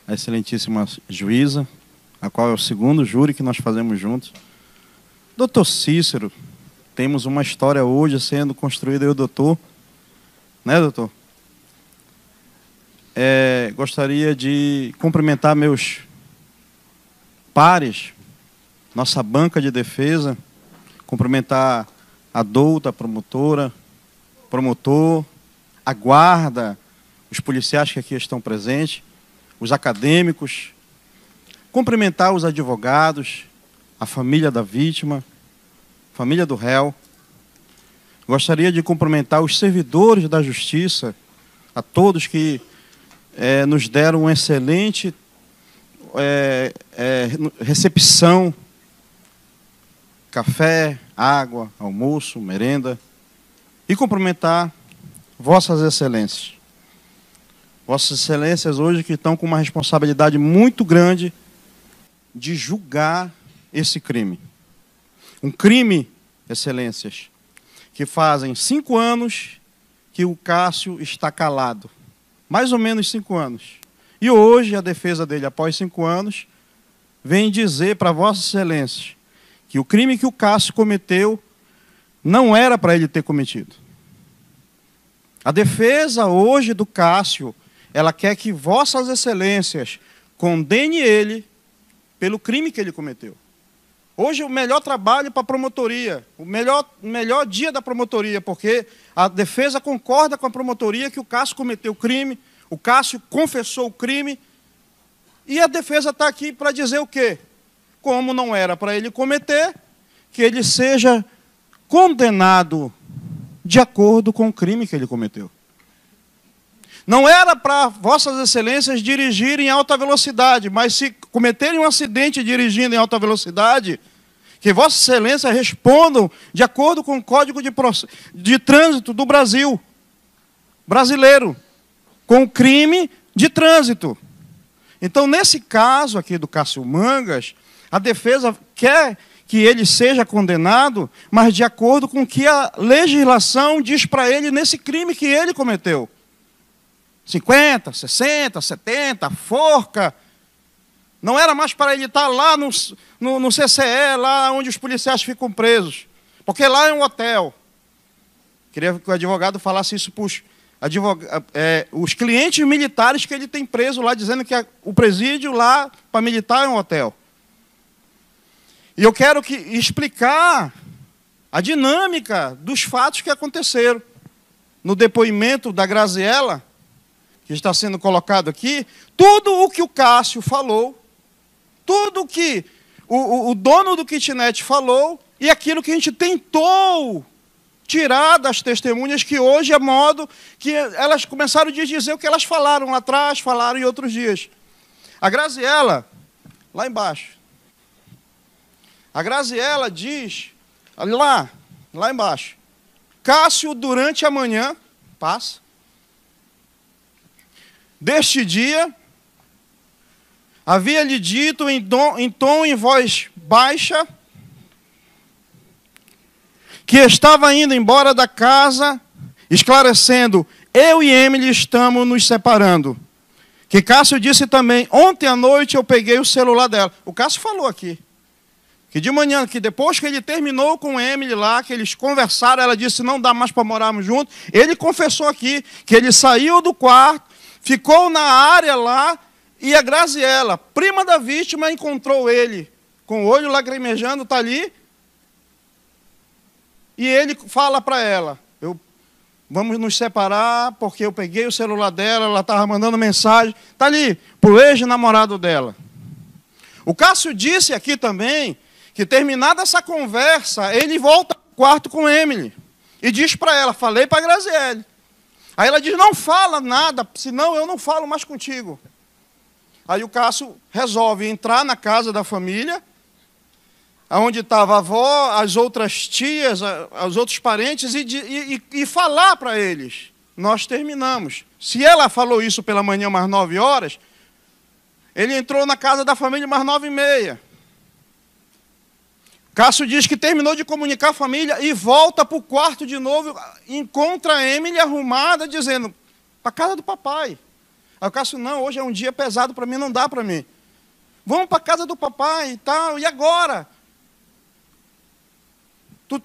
a excelentíssima juíza, a qual é o segundo júri que nós fazemos juntos. Doutor Cícero, temos uma história hoje sendo construída, eu, doutor, né, doutor? Gostaria de cumprimentar meus pares, nossa banca de defesa, cumprimentar a douta, a promotora, promotor, a guarda, os policiais que aqui estão presentes, os acadêmicos, cumprimentar os advogados, a família da vítima, família do réu. Gostaria de cumprimentar os servidores da justiça, a todos que nos deram uma excelente recepção, café, água, almoço, merenda, e cumprimentar vossas excelências. Vossas excelências hoje que estão com uma responsabilidade muito grande de julgar esse crime. Um crime, excelências, que fazem 5 anos que o Cássio está calado. Mais ou menos 5 anos. E hoje a defesa dele, após 5 anos, vem dizer para vossas excelências que o crime que o Cássio cometeu não era para ele ter cometido. A defesa hoje do Cássio, ela quer que vossas excelências condenem ele pelo crime que ele cometeu. Hoje o melhor trabalho para a promotoria, o melhor dia da promotoria, porque a defesa concorda com a promotoria que o Cássio cometeu o crime, o Cássio confessou o crime, e a defesa está aqui para dizer o quê? Como não era para ele cometer, que ele seja condenado de acordo com o crime que ele cometeu. Não era para vossas excelências dirigirem em alta velocidade, mas se cometerem um acidente dirigindo em alta velocidade, que vossas excelências respondam de acordo com o Código de Trânsito do Brasil, brasileiro, com o crime de trânsito. Então, nesse caso aqui do Cássio Mangas, a defesa quer que ele seja condenado, mas de acordo com o que a legislação diz para ele nesse crime que ele cometeu. 50, 60, 70, forca. Não era mais para ele estar lá no CCE, lá onde os policiais ficam presos. Porque lá é um hotel. Queria que o advogado falasse isso para os clientes militares que ele tem preso lá, dizendo que o presídio lá para militar é um hotel. E eu quero explicar a dinâmica dos fatos que aconteceram. No depoimento da Graziella, que está sendo colocado aqui, tudo o que o Cássio falou, tudo o que o dono do kitnet falou, e aquilo que a gente tentou tirar das testemunhas, que hoje é modo que elas começaram a dizer o que elas falaram lá atrás, falaram em outros dias. A Graziella, lá embaixo, a Graziella diz, lá embaixo, Cássio, durante a manhã, passa, deste dia, havia-lhe dito em tom e voz baixa, que estava indo embora da casa, esclarecendo, eu e Emily estamos nos separando. Que Cássio disse também, ontem à noite eu peguei o celular dela. O Cássio falou aqui, que de manhã, que depois que ele terminou com Emily lá, que eles conversaram, ela disse, não dá mais para morarmos juntos. Ele confessou aqui, que ele saiu do quarto, ficou na área lá, e a Graziella, prima da vítima, encontrou ele, com o olho lacrimejando, está ali, e ele fala para ela, vamos nos separar, porque eu peguei o celular dela, ela estava mandando mensagem, está ali, para o ex-namorado dela. O Cássio disse aqui também, que terminada essa conversa, ele volta ao quarto com Emily, e diz para ela, falei para a Graziella. Aí ela diz, não fala nada, senão eu não falo mais contigo. Aí o Cássio resolve entrar na casa da família, onde estava a avó, as outras tias, os outros parentes, e falar para eles, nós terminamos. Se ela falou isso pela manhã, umas 9 horas, ele entrou na casa da família umas 9h30. Cássio diz que terminou de comunicar a família e volta para o quarto de novo, encontra a Emily arrumada, dizendo, para a casa do papai. Aí o Cássio, não, hoje é um dia pesado para mim, não dá para mim. Vamos para a casa do papai e tal, e agora?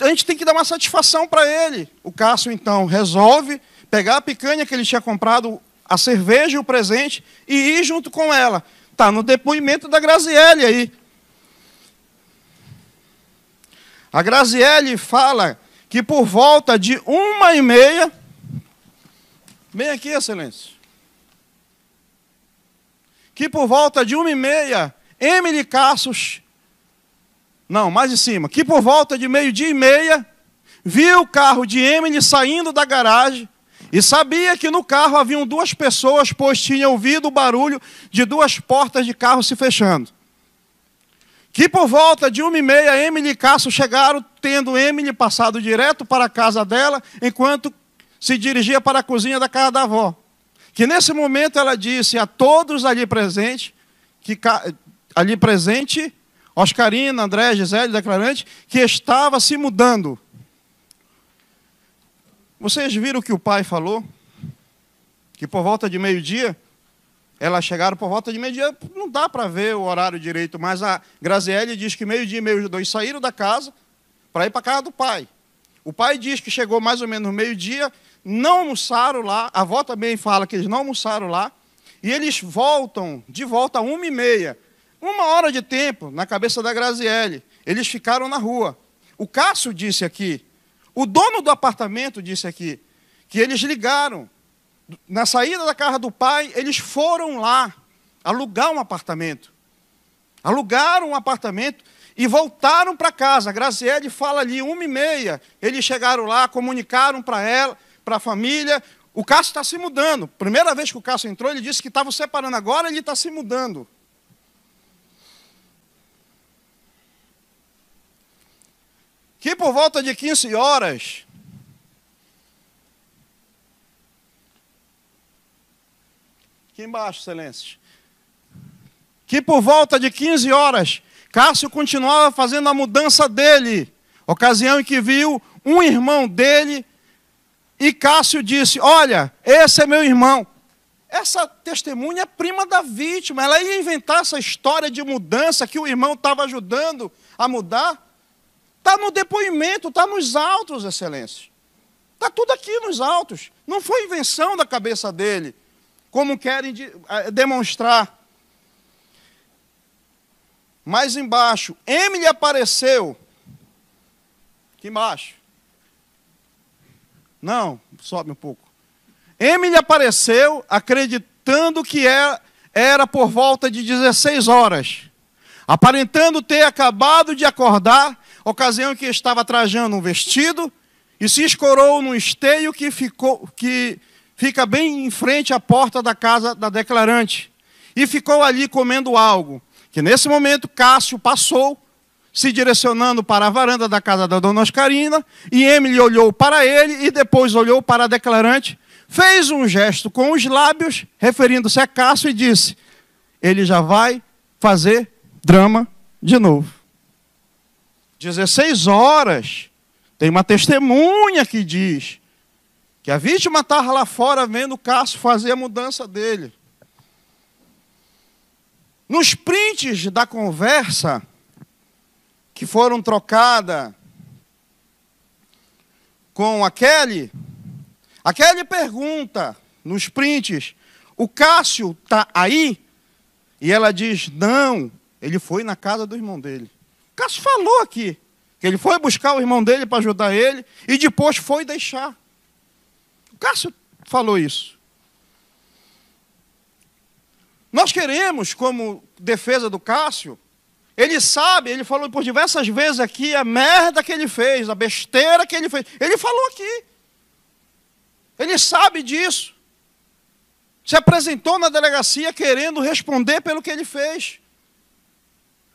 A gente tem que dar uma satisfação para ele. O Cássio, então, resolve pegar a picanha que ele tinha comprado, a cerveja e o presente, e ir junto com ela. Está no depoimento da Graziele aí. A Graziele fala que por volta de 1h30... Bem aqui, excelência. Que por volta de 1h30, Emily e Cássio... Não, mais em cima. Que por volta de 12h30, viu o carro de Emily saindo da garagem e sabia que no carro haviam 2 pessoas, pois tinha ouvido o barulho de 2 portas de carro se fechando. Que por volta de 1h30, Emily e Cássio chegaram, tendo Emily passado direto para a casa dela, enquanto se dirigia para a cozinha da casa da avó. Que nesse momento ela disse a todos ali presentes, Oscarina, André, Gisele, declarante, que estava se mudando. Vocês viram o que o pai falou? Que por volta de 12h, elas chegaram por volta de 12h, não dá para ver o horário direito, mas a Graziele diz que 12h e 12h saíram da casa para ir para a casa do pai. O pai diz que chegou mais ou menos no 12h, não almoçaram lá, a avó também fala que eles não almoçaram lá, e eles voltam de volta a 1h30. 1 hora de tempo na cabeça da Graziele. Eles ficaram na rua. O Cássio disse aqui, o dono do apartamento disse aqui, que eles ligaram. Na saída da casa do pai, eles foram lá alugar um apartamento. Alugaram um apartamento e voltaram para casa. A Graziele fala ali, 1h30. Eles chegaram lá, comunicaram para ela, para a família. O Cássio está se mudando. Primeira vez que o Cássio entrou, ele disse que estava separando. Agora ele está se mudando. Que por volta de 15 horas, aqui embaixo, excelência, que por volta de 15 horas, Cássio continuava fazendo a mudança dele, ocasião em que viu um irmão dele, e Cássio disse, olha, esse é meu irmão. Essa testemunha é prima da vítima, ela ia inventar essa história de mudança que o irmão estava ajudando a mudar. Está no depoimento, está nos autos, excelência. Está tudo aqui nos autos. Não foi invenção da cabeça dele, como querem demonstrar. Mais embaixo, Emily apareceu. Aqui embaixo. Não, sobe um pouco. Emily apareceu acreditando que era por volta de 16 horas. Aparentando ter acabado de acordar, ocasião em que estava trajando um vestido e se escorou num esteio que fica bem em frente à porta da casa da declarante. E ficou ali comendo algo. Que nesse momento Cássio passou, se direcionando para a varanda da casa da dona Oscarina, e Emily olhou para ele e depois olhou para a declarante, fez um gesto com os lábios, referindo-se a Cássio, e disse, ele já vai fazer drama de novo. 16 horas, tem uma testemunha que diz que a vítima estava lá fora vendo o Cássio fazer a mudança dele. Nos prints da conversa que foram trocadas com a Kelly pergunta nos prints, o Cássio está aí? E ela diz, não, ele foi na casa do irmão dele. O Cássio falou aqui, que ele foi buscar o irmão dele para ajudar ele, e depois foi deixar. O Cássio falou isso. Nós queremos, como defesa do Cássio, ele sabe, ele falou por diversas vezes aqui, a merda que ele fez, a besteira que ele fez. Ele falou aqui. Ele sabe disso. Se apresentou na delegacia querendo responder pelo que ele fez.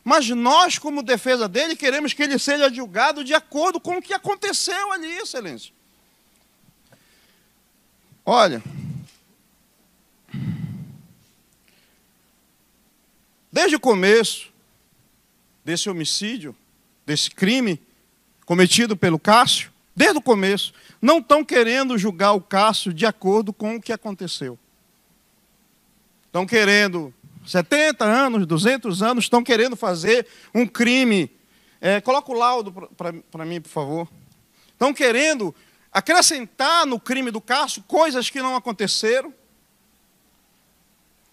Mas nós, como defesa dele, queremos que ele seja julgado de acordo com o que aconteceu ali, excelência. Olha, desde o começo desse homicídio, desse crime cometido pelo Cássio, desde o começo, não estão querendo julgar o Cássio de acordo com o que aconteceu. estão querendo, 70 anos, 200 anos, estão querendo fazer um crime. Coloca o laudo para mim, por favor. Estão querendo acrescentar no crime do Cássio coisas que não aconteceram.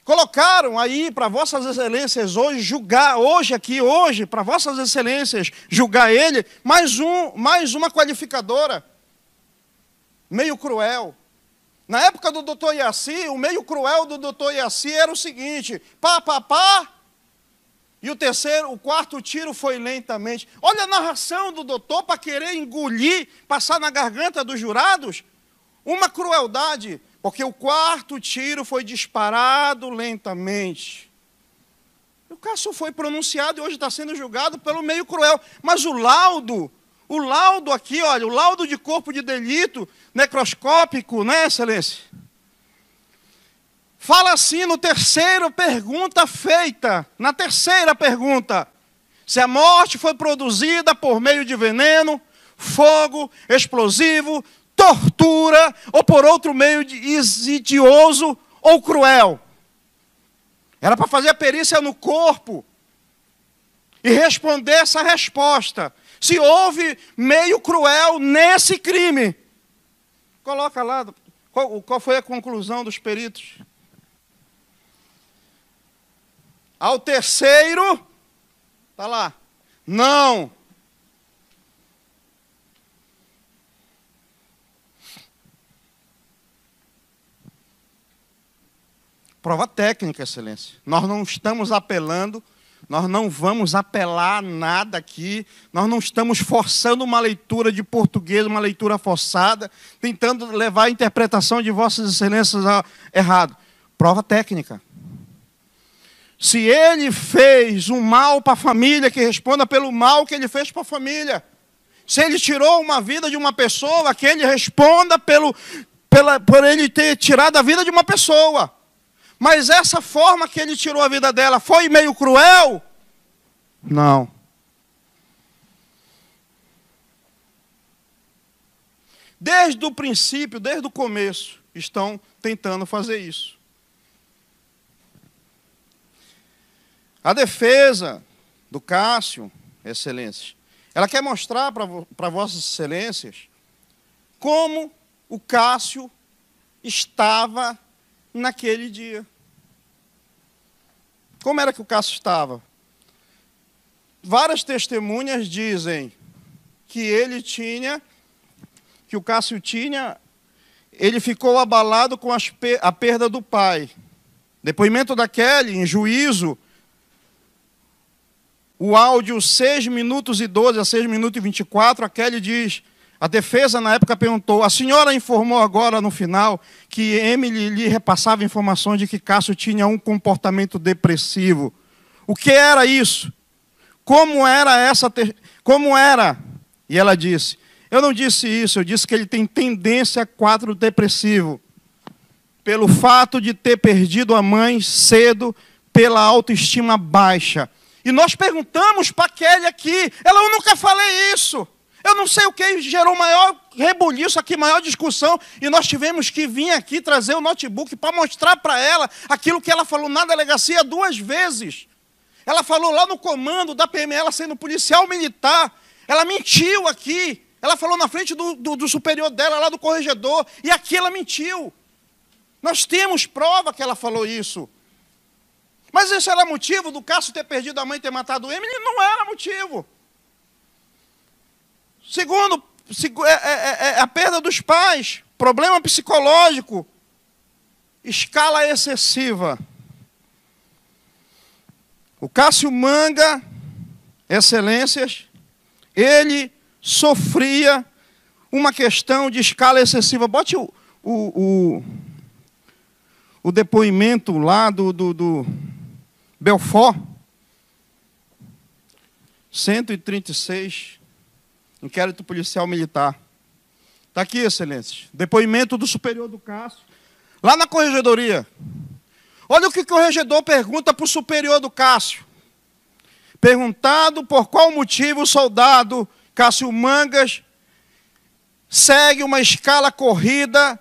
Colocaram aí para vossas excelências hoje julgar, hoje, para vossas excelências julgar ele, mais uma qualificadora, meio cruel. Na época do doutor Yaci, o meio cruel do doutor Yaci era o seguinte, pá, e o quarto tiro foi lentamente. Olha a narração do doutor para querer engolir, passar na garganta dos jurados, uma crueldade. Porque o quarto tiro foi disparado lentamente. O Cássio foi pronunciado e hoje está sendo julgado pelo meio cruel. Mas o laudo aqui, olha, o laudo de corpo de delito necroscópico, né, excelência? Fala assim no terceiro pergunta feita, na terceira pergunta. Se a morte foi produzida por meio de veneno, fogo, explosivo, tortura ou por outro meio insidioso ou cruel. Era para fazer a perícia no corpo e responder essa resposta. Se houve meio cruel nesse crime. Coloca lá, qual foi a conclusão dos peritos? Ao terceiro, está lá, não. Prova técnica, excelência. Nós não estamos apelando, nós não vamos apelar nada aqui, nós não estamos forçando uma leitura de português, uma leitura forçada, tentando levar a interpretação de vossas excelências errado. Prova técnica. Se ele fez um mal para a família, que responda pelo mal que ele fez para a família. Se ele tirou uma vida de uma pessoa, que ele responda por ele ter tirado a vida de uma pessoa. Mas essa forma que ele tirou a vida dela foi meio cruel? Não. Desde o princípio, desde o começo, estão tentando fazer isso. A defesa do Cássio, excelências, ela quer mostrar para vossas excelências como o Cássio estava naquele dia. Como era que o Cássio estava? Várias testemunhas dizem que o Cássio ele ficou abalado com a perda do pai. Depoimento da Kelly, em juízo, o áudio 6 minutos e 12 a 6 minutos e 24, a Kelly diz, a defesa na época perguntou, a senhora informou agora no final que Emily lhe repassava informações de que Cássio tinha um comportamento depressivo. O que era isso? Como era? E ela disse, eu não disse isso, eu disse que ele tem tendência a quadro depressivo. Pelo fato de ter perdido a mãe cedo, pela autoestima baixa. E nós perguntamos para a Kelly aqui, eu nunca falei isso. Eu não sei o que gerou maior rebuliço aqui, maior discussão, e nós tivemos que vir aqui trazer o notebook para mostrar para ela aquilo que ela falou na delegacia 2 vezes. Ela falou lá no comando da PM, ela sendo policial militar, ela mentiu aqui, ela falou na frente do superior dela, lá do corregedor, e aqui ela mentiu. Nós temos prova que ela falou isso. Mas isso era motivo do Cássio ter perdido a mãe e ter matado o Emily? Não era motivo. Segundo, a perda dos pais, problema psicológico, escala excessiva. O Cássio Manga, excelências, ele sofria uma questão de escala excessiva. Bote o depoimento lá do Belfort, 136, inquérito policial militar. Está aqui, excelências. Depoimento do superior do Cássio, lá na corregedoria. Olha o que o corregedor pergunta para o superior do Cássio. Perguntado por qual motivo o soldado Cássio Mangas segue uma escala corrida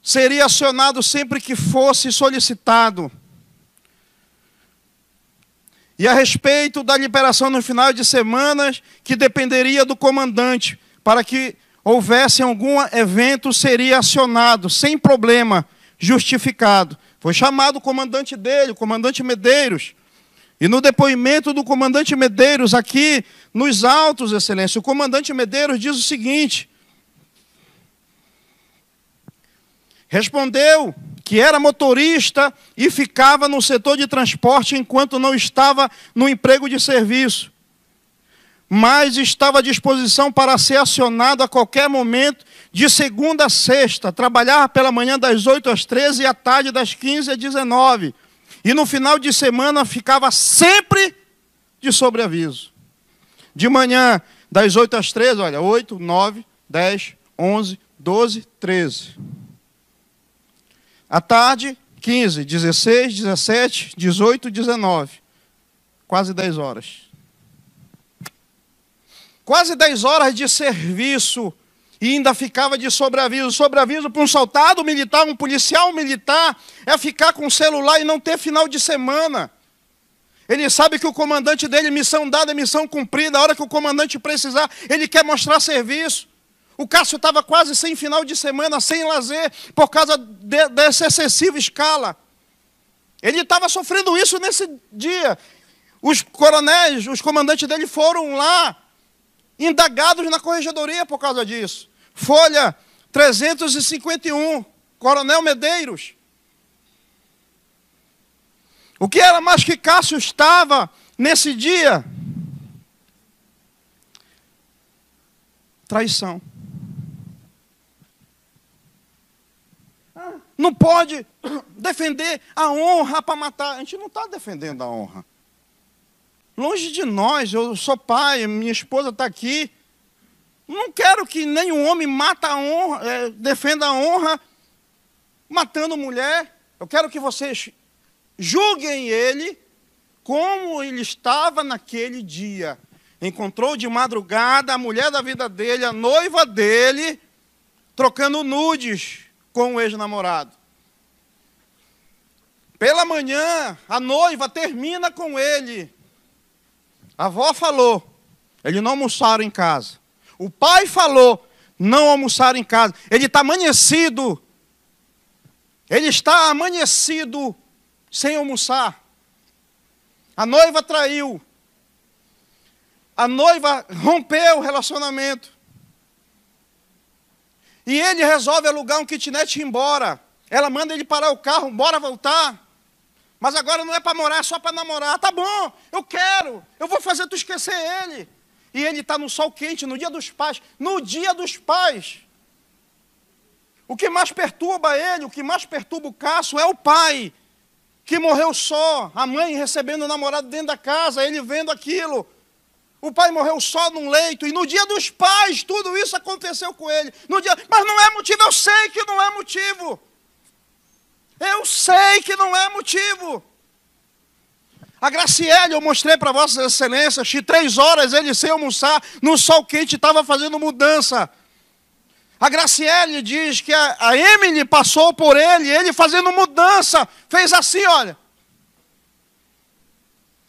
seria acionado sempre que fosse solicitado. E a respeito da liberação no final de semanas, que dependeria do comandante, para que houvesse algum evento, seria acionado, sem problema, justificado. Foi chamado o comandante dele, o comandante Medeiros. E no depoimento do comandante Medeiros, aqui nos autos, Excelência, o comandante Medeiros diz o seguinte: respondeu que era motorista e ficava no setor de transporte enquanto não estava no emprego de serviço, mas estava à disposição para ser acionado a qualquer momento, de segunda a sexta, trabalhava pela manhã das 8 às 13 e à tarde das 15 às 19. E no final de semana ficava sempre de sobreaviso. De manhã, das 8 às 13, olha, 8, 9, 10, 11, 12, 13. À tarde, 15, 16, 17, 18, 19. Quase 10 horas. Quase 10 horas de serviço e ainda ficava de sobreaviso. Sobreaviso para um soldado militar, um policial militar, é ficar com o celular e não ter final de semana. Ele sabe que o comandante dele, missão dada, é missão cumprida. A hora que o comandante precisar, ele quer mostrar serviço. O Cássio estava quase sem final de semana, sem lazer, por causa dessa excessiva escala. Ele estava sofrendo isso nesse dia. Os coronéis, os comandantes dele foram lá, indagados na corregedoria por causa disso. Folha 351, Coronel Medeiros. O que era mais que Cássio estava nesse dia? Traição. Não pode defender a honra para matar. A gente não está defendendo a honra. Longe de nós, eu sou pai, minha esposa está aqui. Não quero que nenhum homem mata a honra, defenda a honra matando mulher. Eu quero que vocês julguem ele como ele estava naquele dia. Encontrou de madrugada a mulher da vida dele, a noiva dele, trocando nudes com o ex-namorado. Pela manhã, a noiva termina com ele. A avó falou, eles não almoçaram em casa. O pai falou, não almoçaram em casa. Ele está amanhecido. Ele está amanhecido sem almoçar. A noiva traiu. A noiva rompeu o relacionamento. E ele resolve alugar um kitnet e ir embora. Ela manda ele parar o carro, bora voltar. Mas agora não é para morar, é só para namorar. Tá bom, eu quero, eu vou fazer tu esquecer ele. E ele está no sol quente, no dia dos pais. No dia dos pais. O que mais perturba ele, o que mais perturba o Cássio é o pai, que morreu só. A mãe recebendo o namorado dentro da casa, ele vendo aquilo. O pai morreu só num leito. E no dia dos pais, tudo isso aconteceu com ele. Mas não é motivo, eu sei que não é motivo. Eu sei que não é motivo. A Graciele, eu mostrei para vossas excelências, que 3 horas ele sem almoçar, no sol quente, estava fazendo mudança. A Graciele diz que a Emily passou por ele fazendo mudança, fez assim, olha.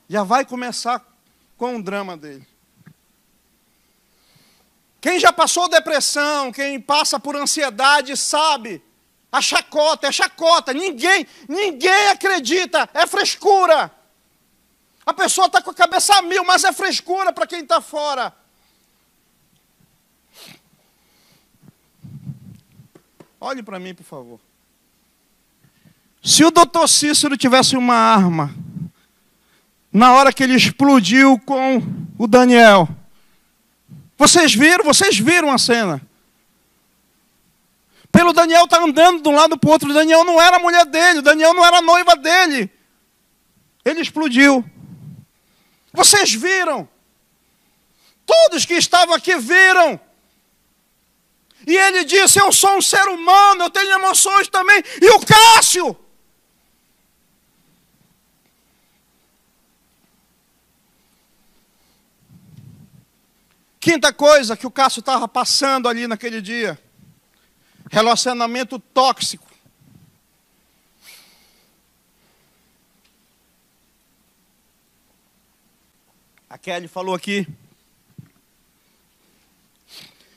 Já vai começar com o drama dele. Quem já passou depressão, quem passa por ansiedade, sabe. A chacota, é chacota. Ninguém acredita. É frescura. A pessoa está com a cabeça a mil, mas é frescura para quem está fora. Olhe para mim, por favor. Se o doutor Cícero tivesse uma arma, na hora que ele explodiu com o Daniel, vocês viram a cena. Pelo Daniel estar andando de um lado para o outro. O Daniel não era a mulher dele. O Daniel não era a noiva dele. Ele explodiu. Vocês viram. Todos que estavam aqui viram. E ele disse, eu sou um ser humano, eu tenho emoções também. E o Cássio? Quinta coisa que o Cássio estava passando ali naquele dia. Relacionamento tóxico. A Kelly falou aqui.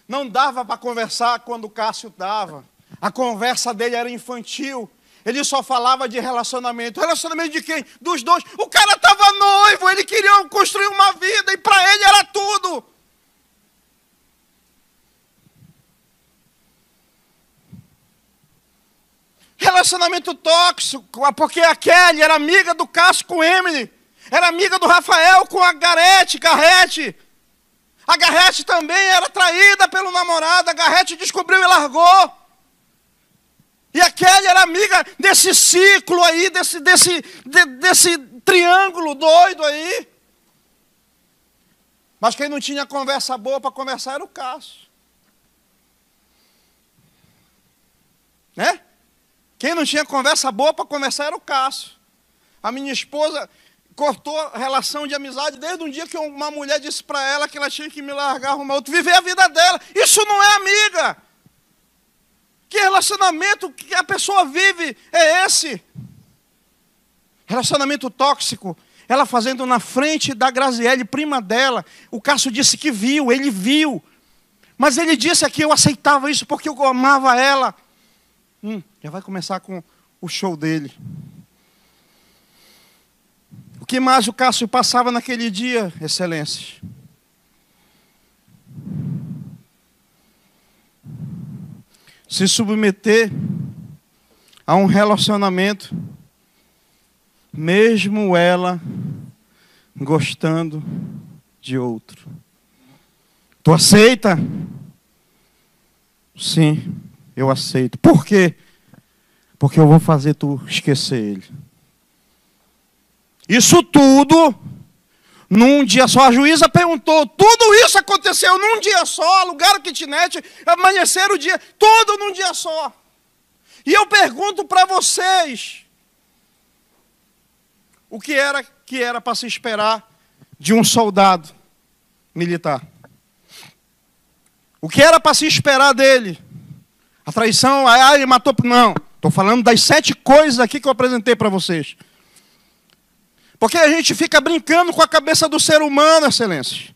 Não dava para conversar quando o Cássio dava. A conversa dele era infantil. Ele só falava de relacionamento. Relacionamento de quem? Dos dois. O cara estava noivo, ele queria construir uma vida e para ele era tudo. Relacionamento tóxico, porque a Kelly era amiga do Cássio com Emily. Era amiga do Rafael com a Garrete. A Garrete também era traída pelo namorado. A Garrete descobriu e largou. E a Kelly era amiga desse ciclo aí, desse triângulo doido aí. Mas quem não tinha conversa boa para conversar era o Cássio. Né? Quem não tinha conversa boa para conversar era o Cássio. A minha esposa cortou a relação de amizade desde um dia que uma mulher disse para ela que ela tinha que me largar, arrumar outro, viver a vida dela. Isso não é amiga. Que relacionamento que a pessoa vive é esse? Relacionamento tóxico. Ela fazendo na frente da Graziele, prima dela. O Cássio disse que viu, ele viu. Mas ele disse que eu aceitava isso porque eu amava ela. Já vai começar com o show dele. O que mais o Cássio passava naquele dia, excelências? Se submeter a um relacionamento, mesmo ela gostando de outro. Tu aceita? Sim, eu aceito. Por quê? Porque eu vou fazer tu esquecer ele. Isso tudo, num dia só. A juíza perguntou, tudo isso aconteceu num dia só, alugaram kitnet, amanheceram o dia, tudo num dia só. E eu pergunto para vocês, o que era para se esperar de um soldado militar? O que era para se esperar dele? A traição, ele matou... Não, estou falando das 7 coisas aqui que eu apresentei para vocês. Porque a gente fica brincando com a cabeça do ser humano, excelências.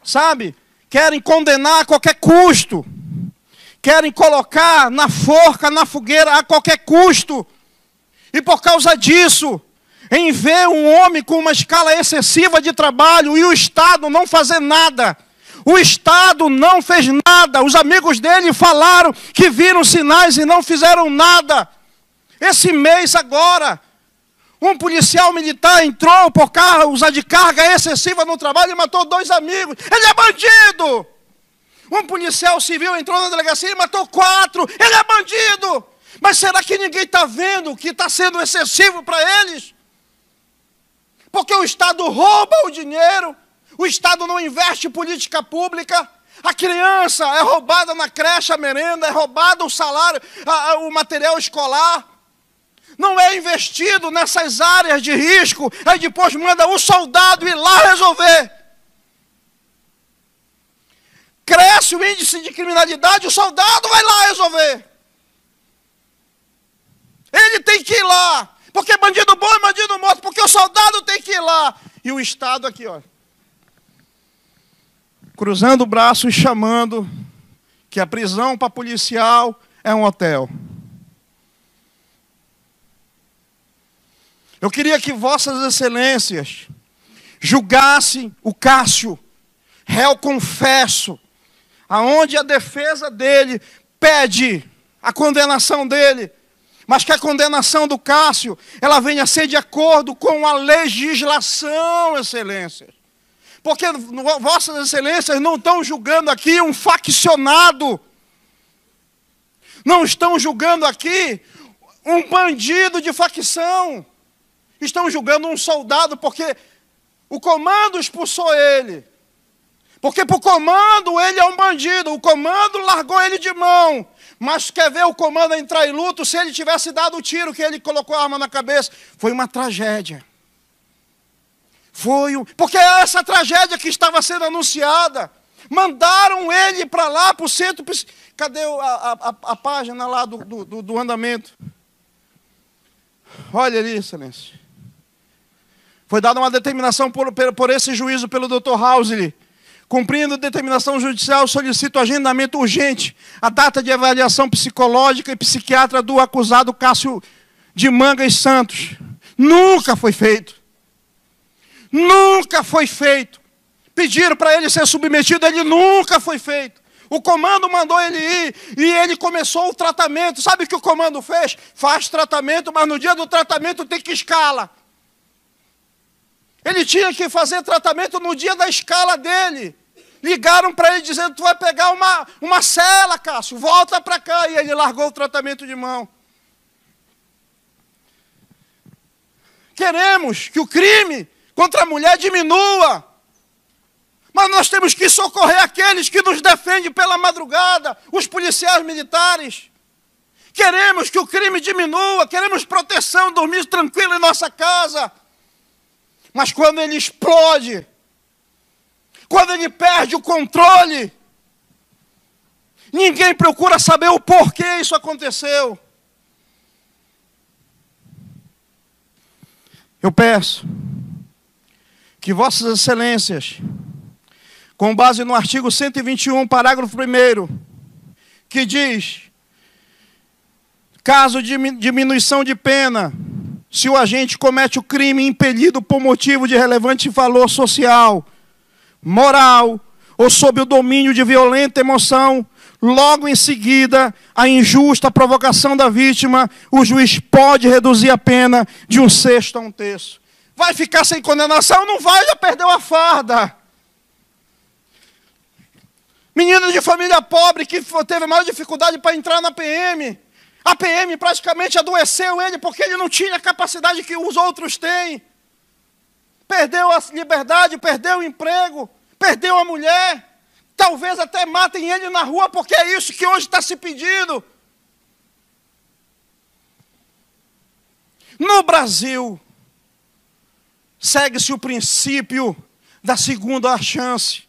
Sabe? Querem condenar a qualquer custo. Querem colocar na forca, na fogueira, a qualquer custo. E por causa disso, em ver um homem com uma escala excessiva de trabalho e o Estado não fazer nada. O Estado não fez nada. Os amigos dele falaram que viram sinais e não fizeram nada. Esse mês agora... Um policial militar entrou por causa de carga excessiva no trabalho e matou 2 amigos. Ele é bandido! Um policial civil entrou na delegacia e matou 4. Ele é bandido! Mas será que ninguém está vendo que está sendo excessivo para eles? Porque o Estado rouba o dinheiro, o Estado não investe em política pública, a criança é roubada na creche, a merenda, é roubado o salário, o material escolar. Não é investido nessas áreas de risco, aí depois manda o soldado ir lá resolver. Cresce o índice de criminalidade, o soldado vai lá resolver. Ele tem que ir lá, porque bandido bom é bandido morto, porque o soldado tem que ir lá. E o Estado aqui, ó, cruzando o braço e chamando que a prisão para policial é um hotel. Eu queria que vossas excelências julgassem o Cássio, réu confesso, aonde a defesa dele pede a condenação dele, mas que a condenação do Cássio, ela venha a ser de acordo com a legislação, excelências. Porque vossas excelências não estão julgando aqui um faccionado, não estão julgando aqui um bandido de facção. Estão julgando um soldado porque o comando expulsou ele. Porque para o comando ele é um bandido. O comando largou ele de mão. Mas quer ver o comando entrar em luto se ele tivesse dado o tiro que ele colocou a arma na cabeça? Foi uma tragédia. Porque é essa tragédia que estava sendo anunciada. Mandaram ele para lá, para o centro. Cadê a página lá do andamento? Olha ali, excelência. Foi dada uma determinação por esse juízo pelo Dr. Hausley. Cumprindo a determinação judicial, solicito agendamento urgente. A data de avaliação psicológica e psiquiatra do acusado Cássio de Mangas Santos. Nunca foi feito. Nunca foi feito. Pediram para ele ser submetido, ele nunca foi feito. O comando mandou ele ir e ele começou o tratamento. Sabe o que o comando fez? Faz tratamento, mas no dia do tratamento tem que escala. Ele tinha que fazer tratamento no dia da escala dele. Ligaram para ele dizendo, tu vai pegar uma cela, Cássio, volta para cá. E ele largou o tratamento de mão. Queremos que o crime contra a mulher diminua. Mas nós temos que socorrer aqueles que nos defendem pela madrugada, os policiais militares. Queremos que o crime diminua, queremos proteção, dormir tranquilo em nossa casa. Mas quando ele explode, quando ele perde o controle, ninguém procura saber o porquê isso aconteceu. Eu peço que Vossas Excelências, com base no artigo 121, parágrafo 1º, que diz, caso de diminuição de pena, se o agente comete o crime impelido por motivo de relevante valor social, moral, ou sob o domínio de violenta emoção, logo em seguida, a injusta provocação da vítima, o juiz pode reduzir a pena de 1/6 a 1/3. Vai ficar sem condenação? Não vai, já perdeu a farda. Menino de família pobre que teve maior dificuldade para entrar na PM. A PM praticamente adoeceu ele porque ele não tinha a capacidade que os outros têm. Perdeu a liberdade, perdeu o emprego, perdeu a mulher. Talvez até matem ele na rua porque é isso que hoje está se pedindo. No Brasil, segue-se o princípio da segunda chance.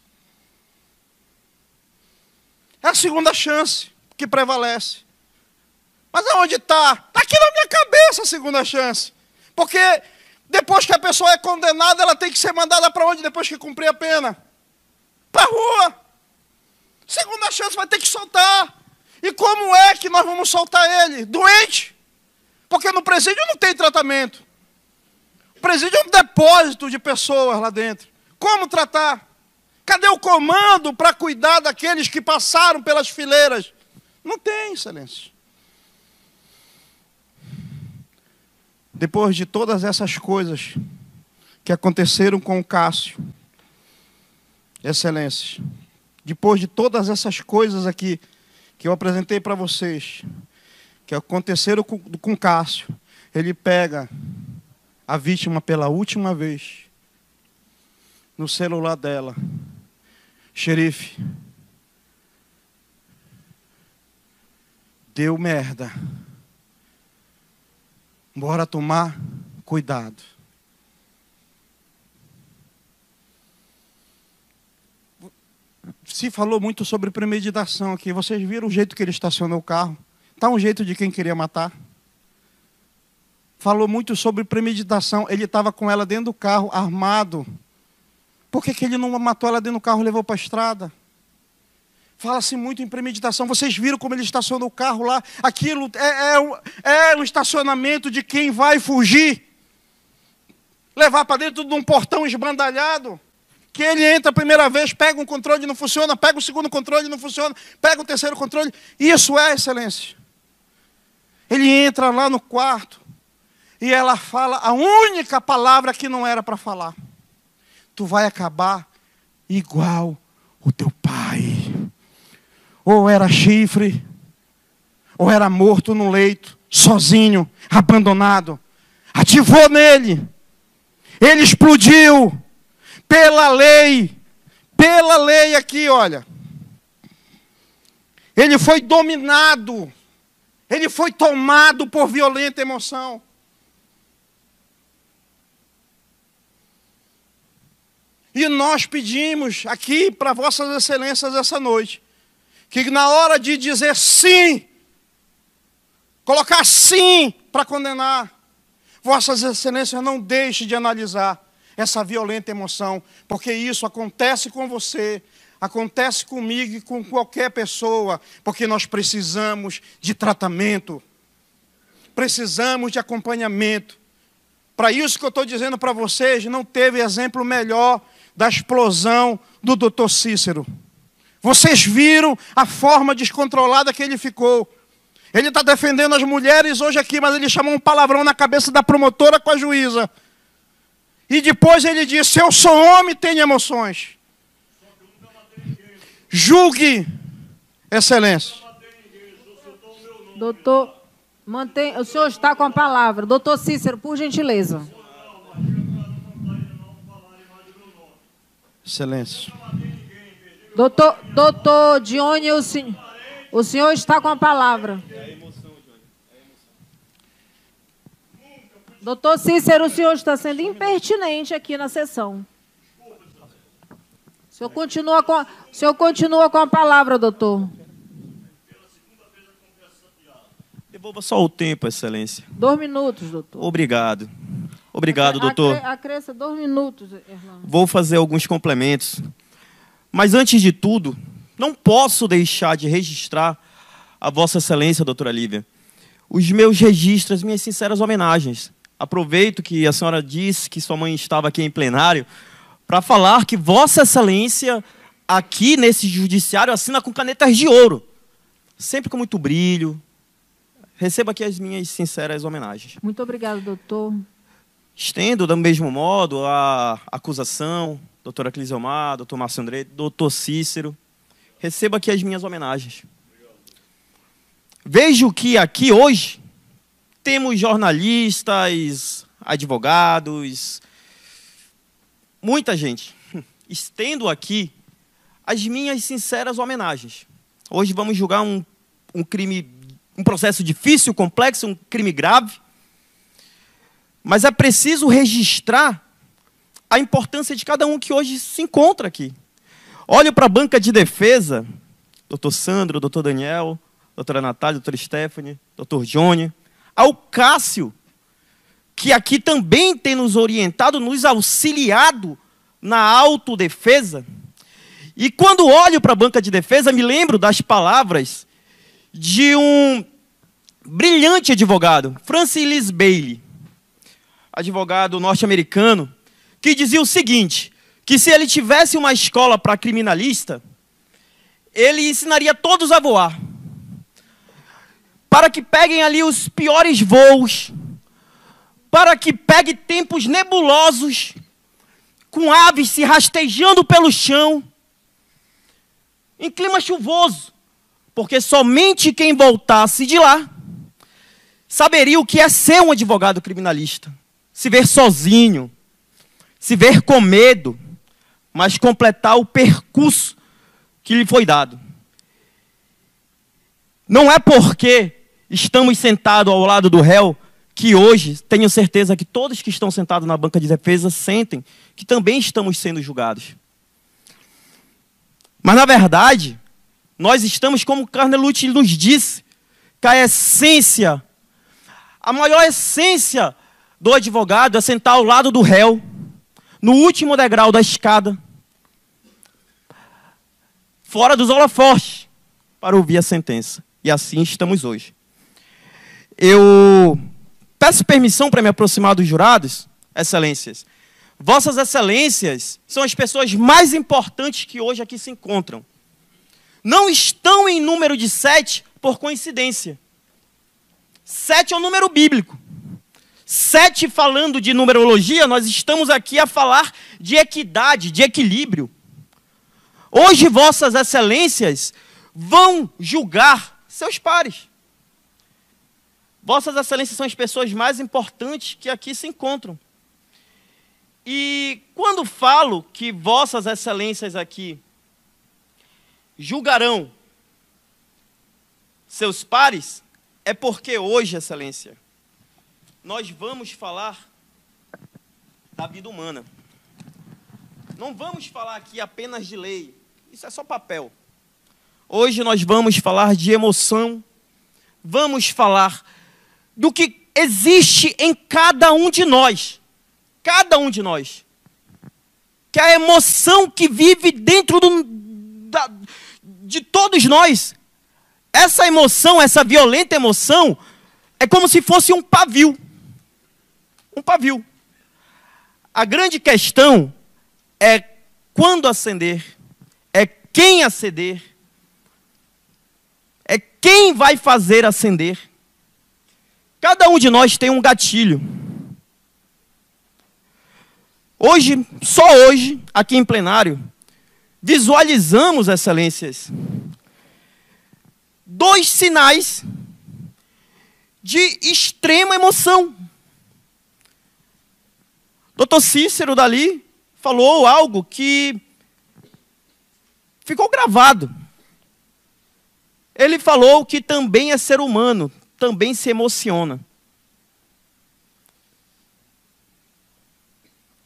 É a segunda chance que prevalece. Mas aonde está? Está aqui na minha cabeça a segunda chance. Porque depois que a pessoa é condenada, ela tem que ser mandada para onde depois que cumprir a pena? Para a rua. Segunda chance vai ter que soltar. E como é que nós vamos soltar ele? Doente. Porque no presídio não tem tratamento. O presídio é um depósito de pessoas lá dentro. Como tratar? Cadê o comando para cuidar daqueles que passaram pelas fileiras? Não tem, excelência. Depois de todas essas coisas que aconteceram com o Cássio, excelências, depois de todas essas coisas aqui que eu apresentei para vocês, que aconteceram com o Cássio, ele pega a vítima pela última vez no celular dela. Xerife, deu merda. Bora tomar cuidado. Se falou muito sobre premeditação aqui. Vocês viram o jeito que ele estacionou o carro? Está um jeito de quem queria matar. Falou muito sobre premeditação. Ele estava com ela dentro do carro, armado. Por que ele não matou ela dentro do carro e levou para a estrada? Fala-se muito em premeditação. Vocês viram como ele estacionou o carro lá? Aquilo é um estacionamento de quem vai fugir. Levar para dentro de um portão esbandalhado. Que ele entra a primeira vez, pega um controle e não funciona, pega o segundo controle e não funciona, pega o terceiro controle. Isso é excelência. Ele entra lá no quarto e ela fala a única palavra que não era para falar. Tu vai acabar igual o teu pai. Ou era chifre, ou era morto no leito, sozinho, abandonado. Ativou nele. Ele explodiu. Pela lei aqui, olha. Ele foi dominado. Ele foi tomado por violenta emoção. E nós pedimos aqui para vossas excelências essa noite, que na hora de dizer sim, colocar sim para condenar, vossas excelências não deixem de analisar essa violenta emoção, porque isso acontece com você, acontece comigo e com qualquer pessoa, porque nós precisamos de tratamento, precisamos de acompanhamento. Para isso que eu estou dizendo para vocês, não teve exemplo melhor da explosão do Dr. Cícero. Vocês viram a forma descontrolada que ele ficou. Ele está defendendo as mulheres hoje aqui, mas ele chamou um palavrão na cabeça da promotora com a juíza. E depois ele disse, eu sou homem, tenho emoções. Julgue, excelência. Doutor, o senhor está com a palavra. Doutor Cícero, por gentileza. Excelência. Doutor Dione, o senhor está com a palavra. Doutor Cícero, o senhor está sendo impertinente aqui na sessão. O senhor continua com a palavra, doutor. Devolva só o tempo, excelência. 2 minutos, doutor. Obrigado. Obrigado, doutor. Acresça 2 minutos, irmão. Vou fazer alguns complementos. Mas, antes de tudo, não posso deixar de registrar a vossa excelência, doutora Lívia, os meus registros, minhas sinceras homenagens. Aproveito que a senhora disse que sua mãe estava aqui em plenário para falar que vossa excelência aqui nesse judiciário assina com canetas de ouro. Sempre com muito brilho. Receba aqui as minhas sinceras homenagens. Muito obrigado, doutor. Estendo, do mesmo modo, a acusação, doutora Clisiomar, doutor Márcio André, doutor Cícero. Receba aqui as minhas homenagens. Vejo que aqui hoje temos jornalistas, advogados, muita gente. Estendo aqui as minhas sinceras homenagens. Hoje vamos julgar um crime, um processo difícil, complexo, um crime grave. Mas é preciso registrar a importância de cada um que hoje se encontra aqui. Olho para a banca de defesa, doutor Sandro, doutor Daniel, doutora Natália, doutora Stephanie, doutor Johnny, ao Cássio, que aqui também tem nos orientado, nos auxiliado na autodefesa. E quando olho para a banca de defesa, me lembro das palavras de um brilhante advogado, Francis Bailey, advogado norte-americano, que dizia o seguinte, que se ele tivesse uma escola para criminalista, ele ensinaria todos a voar, para que peguem ali os piores voos, para que pegue tempos nebulosos, com aves se rastejando pelo chão, em clima chuvoso, porque somente quem voltasse de lá saberia o que é ser um advogado criminalista. Se ver sozinho, se ver com medo, mas completar o percurso que lhe foi dado. Não é porque estamos sentados ao lado do réu que hoje, tenho certeza que todos que estão sentados na banca de defesa sentem que também estamos sendo julgados. Mas, na verdade, nós estamos, como Carnelucci nos disse, que a essência, a maior essência do advogado é sentar ao lado do réu, no último degrau da escada, fora dos holofotes, para ouvir a sentença. E assim estamos hoje. Eu peço permissão para me aproximar dos jurados, excelências. Vossas excelências são as pessoas mais importantes que hoje aqui se encontram. Não estão em número de 7 por coincidência. 7 é um número bíblico. 7, falando de numerologia, nós estamos aqui a falar de equidade, de equilíbrio. Hoje, vossas excelências vão julgar seus pares. Vossas excelências são as pessoas mais importantes que aqui se encontram. E quando falo que vossas excelências aqui julgarão seus pares, é porque hoje, excelência, nós vamos falar da vida humana. não vamos falar aqui apenas de lei. Isso é só papel. Hoje nós vamos falar de emoção. Vamos falar do que existe em cada um de nós. Cada um de nós. Que é a emoção que vive dentro de todos nós. Essa emoção, essa violenta emoção, é como se fosse um pavio. Um pavio. A grande questão é quando acender, é quem acender, é quem vai fazer acender. Cada um de nós tem um gatilho. Hoje, só hoje, aqui em plenário, visualizamos, excelências, 2 sinais de extrema emoção. Dr. Cícero dali falou algo que ficou gravado. Ele falou que também é ser humano, também se emociona.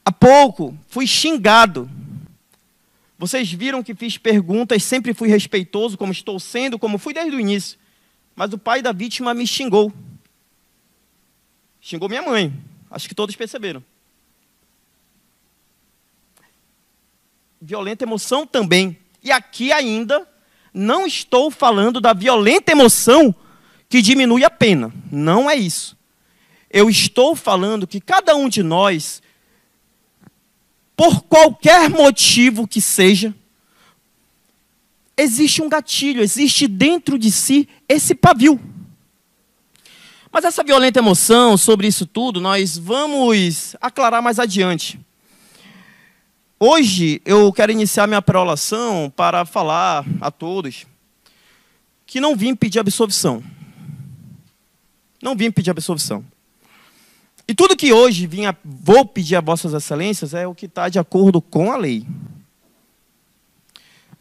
Há pouco fui xingado. Vocês viram que fiz perguntas, sempre fui respeitoso, como estou sendo, como fui desde o início. Mas o pai da vítima me xingou. Xingou minha mãe. Acho que todos perceberam. Violenta emoção também. E aqui ainda não estou falando da violenta emoção que diminui a pena. Não é isso. Eu estou falando que cada um de nós, por qualquer motivo que seja, existe um gatilho, existe dentro de si esse pavio. Mas essa violenta emoção, sobre isso tudo, nós vamos aclarar mais adiante. Hoje eu quero iniciar minha pré-oração para falar a todos que não vim pedir absolvição. Não vim pedir absolvição. E tudo que hoje vou pedir a vossas excelências é o que está de acordo com a lei.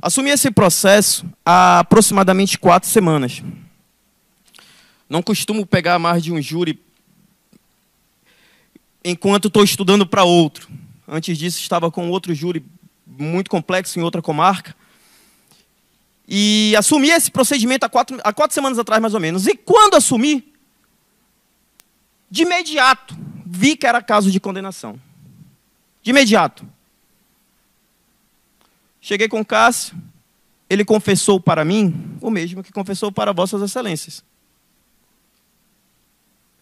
Assumi esse processo há aproximadamente 4 semanas. Não costumo pegar mais de um júri enquanto estou estudando para outro. Antes disso, estava com outro júri muito complexo em outra comarca. E assumi esse procedimento há 4 semanas atrás, mais ou menos. E quando assumi, de imediato, vi que era caso de condenação. De imediato. Cheguei com o Cássio, ele confessou para mim o mesmo que confessou para vossas excelências.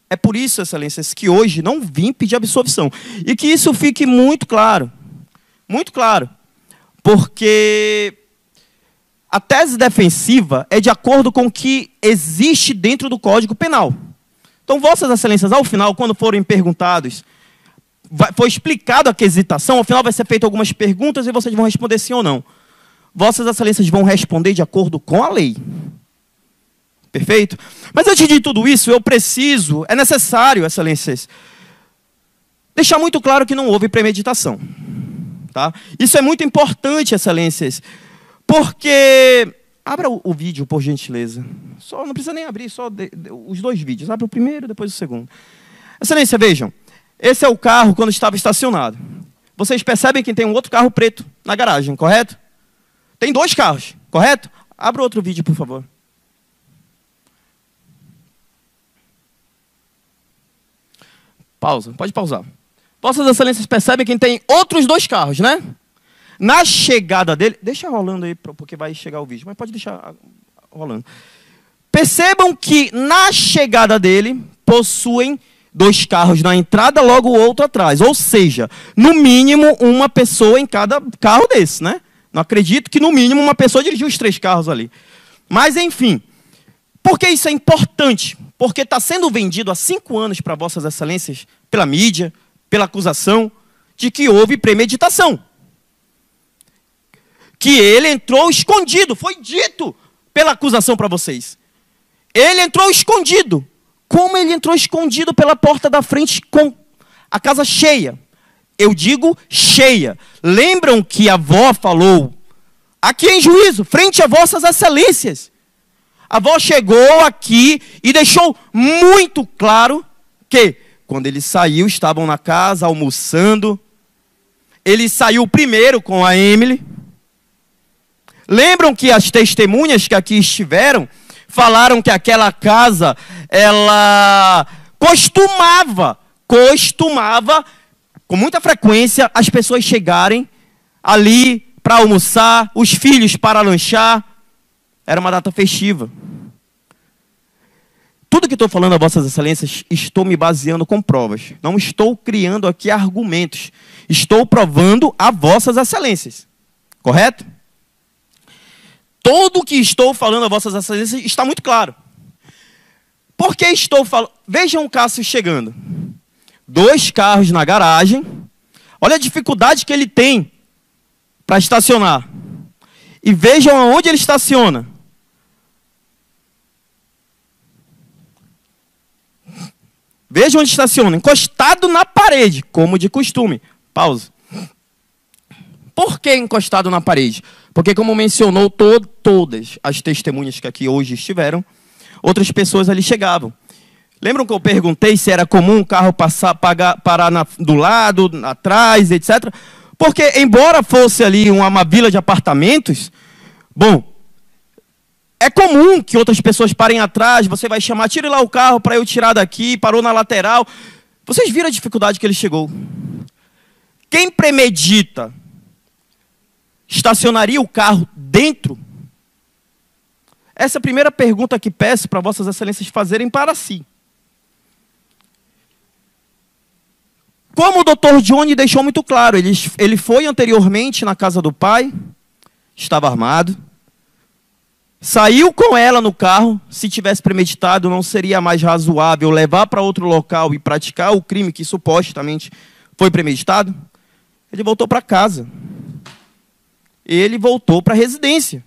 É por isso, excelências, que hoje não vim pedir absolvição. E que isso fique muito claro. Muito claro. Porque a tese defensiva é de acordo com o que existe dentro do Código Penal. Então, vossas excelências, ao final, quando forem perguntados, foi explicado a quesitação, ao final vai ser feita algumas perguntas e vocês vão responder sim ou não. Vossas excelências vão responder de acordo com a lei. Perfeito? Mas antes de tudo isso, é necessário, excelências, deixar muito claro que não houve premeditação. Tá? Isso é muito importante, excelências, porque... Abra o vídeo, por gentileza. Não precisa nem abrir, só os 2 vídeos. Abra o primeiro, depois o segundo. Excelência, vejam. Esse é o carro quando estava estacionado. Vocês percebem que tem um outro carro preto na garagem, correto? Tem 2 carros, correto? Abra outro vídeo, por favor. Pausa, pode pausar. Vossas excelências percebem que tem outros 2 carros, né? Na chegada dele... Deixa rolando aí, porque vai chegar o vídeo. Mas pode deixar rolando. Percebam que na chegada dele, possuem 2 carros na entrada, logo o outro atrás. Ou seja, no mínimo, uma pessoa em cada carro desse, né? Não acredito que no mínimo uma pessoa dirigiu os 3 carros ali. Mas, enfim. Por que isso é importante? Porque está sendo vendido há 5 anos para vossas excelências, pela mídia, pela acusação, de que houve premeditação. Que ele entrou escondido. Foi dito pela acusação para vocês. Ele entrou escondido. Como ele entrou escondido pela porta da frente com a casa cheia? Eu digo cheia. Lembram que a avó falou, aqui em juízo, frente a vossas excelências. A avó chegou aqui e deixou muito claro que, quando ele saiu, estavam na casa almoçando. ele saiu primeiro com a Emily. Lembram que as testemunhas que aqui estiveram falaram que aquela casa, ela costumava, com muita frequência, as pessoas chegarem ali para almoçar, os filhos para lanchar. Era uma data festiva. Tudo que estou falando a vossas excelências, estou me baseando com provas. Não estou criando aqui argumentos. Estou provando a vossas excelências. Correto? Tudo que estou falando a vossas excelências está muito claro. Por que estou falando? Vejam o Cássio chegando. 2 carros na garagem. Olha a dificuldade que ele tem para estacionar. E vejam aonde ele estaciona. Vejam onde estaciona. Encostado na parede, como de costume. Pausa. Por que encostado na parede? Porque, como mencionou todas as testemunhas que aqui hoje estiveram, outras pessoas ali chegavam. Lembram que eu perguntei se era comum o carro parar do lado, atrás, etc.? Porque, embora fosse ali uma vila de apartamentos, bom, é comum que outras pessoas parem atrás, você vai chamar, tire lá o carro para eu tirar daqui, parou na lateral. Vocês viram a dificuldade que ele chegou. Quem premedita estacionaria o carro dentro? Essa é a primeira pergunta que peço para vossas excelências fazerem para si. Como o Dr. Johnny deixou muito claro, ele foi anteriormente na casa do pai, estava armado, saiu com ela no carro. Se tivesse premeditado, não seria mais razoável levar para outro local e praticar o crime que supostamente foi premeditado? Ele voltou para casa. Ele voltou para a residência.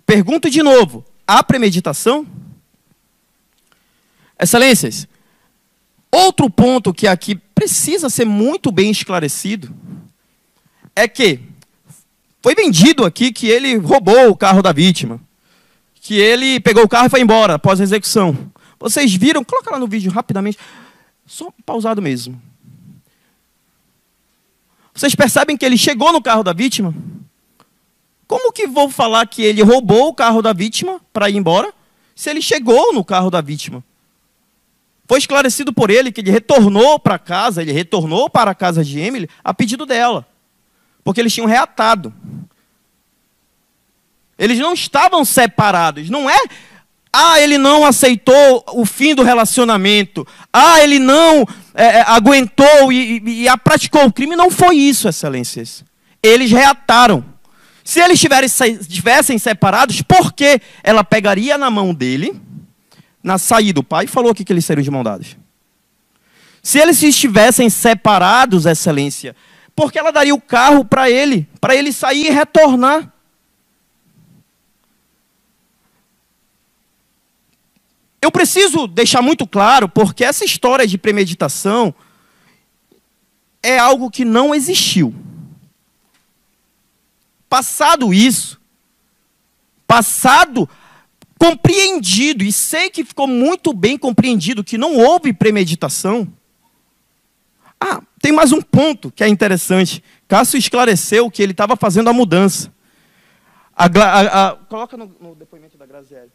Pergunto de novo, há premeditação? Excelências, outro ponto que aqui precisa ser muito bem esclarecido é que foi vendido aqui que ele roubou o carro da vítima, que ele pegou o carro e foi embora após a execução. Vocês viram? Coloca lá no vídeo rapidamente, só pausado mesmo. Vocês percebem que ele chegou no carro da vítima? Como que vou falar que ele roubou o carro da vítima para ir embora, se ele chegou no carro da vítima? Foi esclarecido por ele que ele retornou para casa, ele retornou para a casa de Emily a pedido dela, porque eles tinham reatado. Eles não estavam separados. Não é, ele não aceitou o fim do relacionamento. ele não aguentou e praticou o crime. Não foi isso, excelências. Eles reataram. Se eles estivessem separados, por que ela pegaria na mão dele, na saída do pai, e falou aqui que eles seriam de mão dadas? Se eles estivessem separados, excelência, por que ela daria o carro para ele sair e retornar? Eu preciso deixar muito claro, porque essa história de premeditação é algo que não existiu. Passado isso, compreendido, e sei que ficou muito bem compreendido que não houve premeditação. Tem mais um ponto que é interessante. Cássio esclareceu que ele estava fazendo a mudança. Coloca no depoimento da Graziella.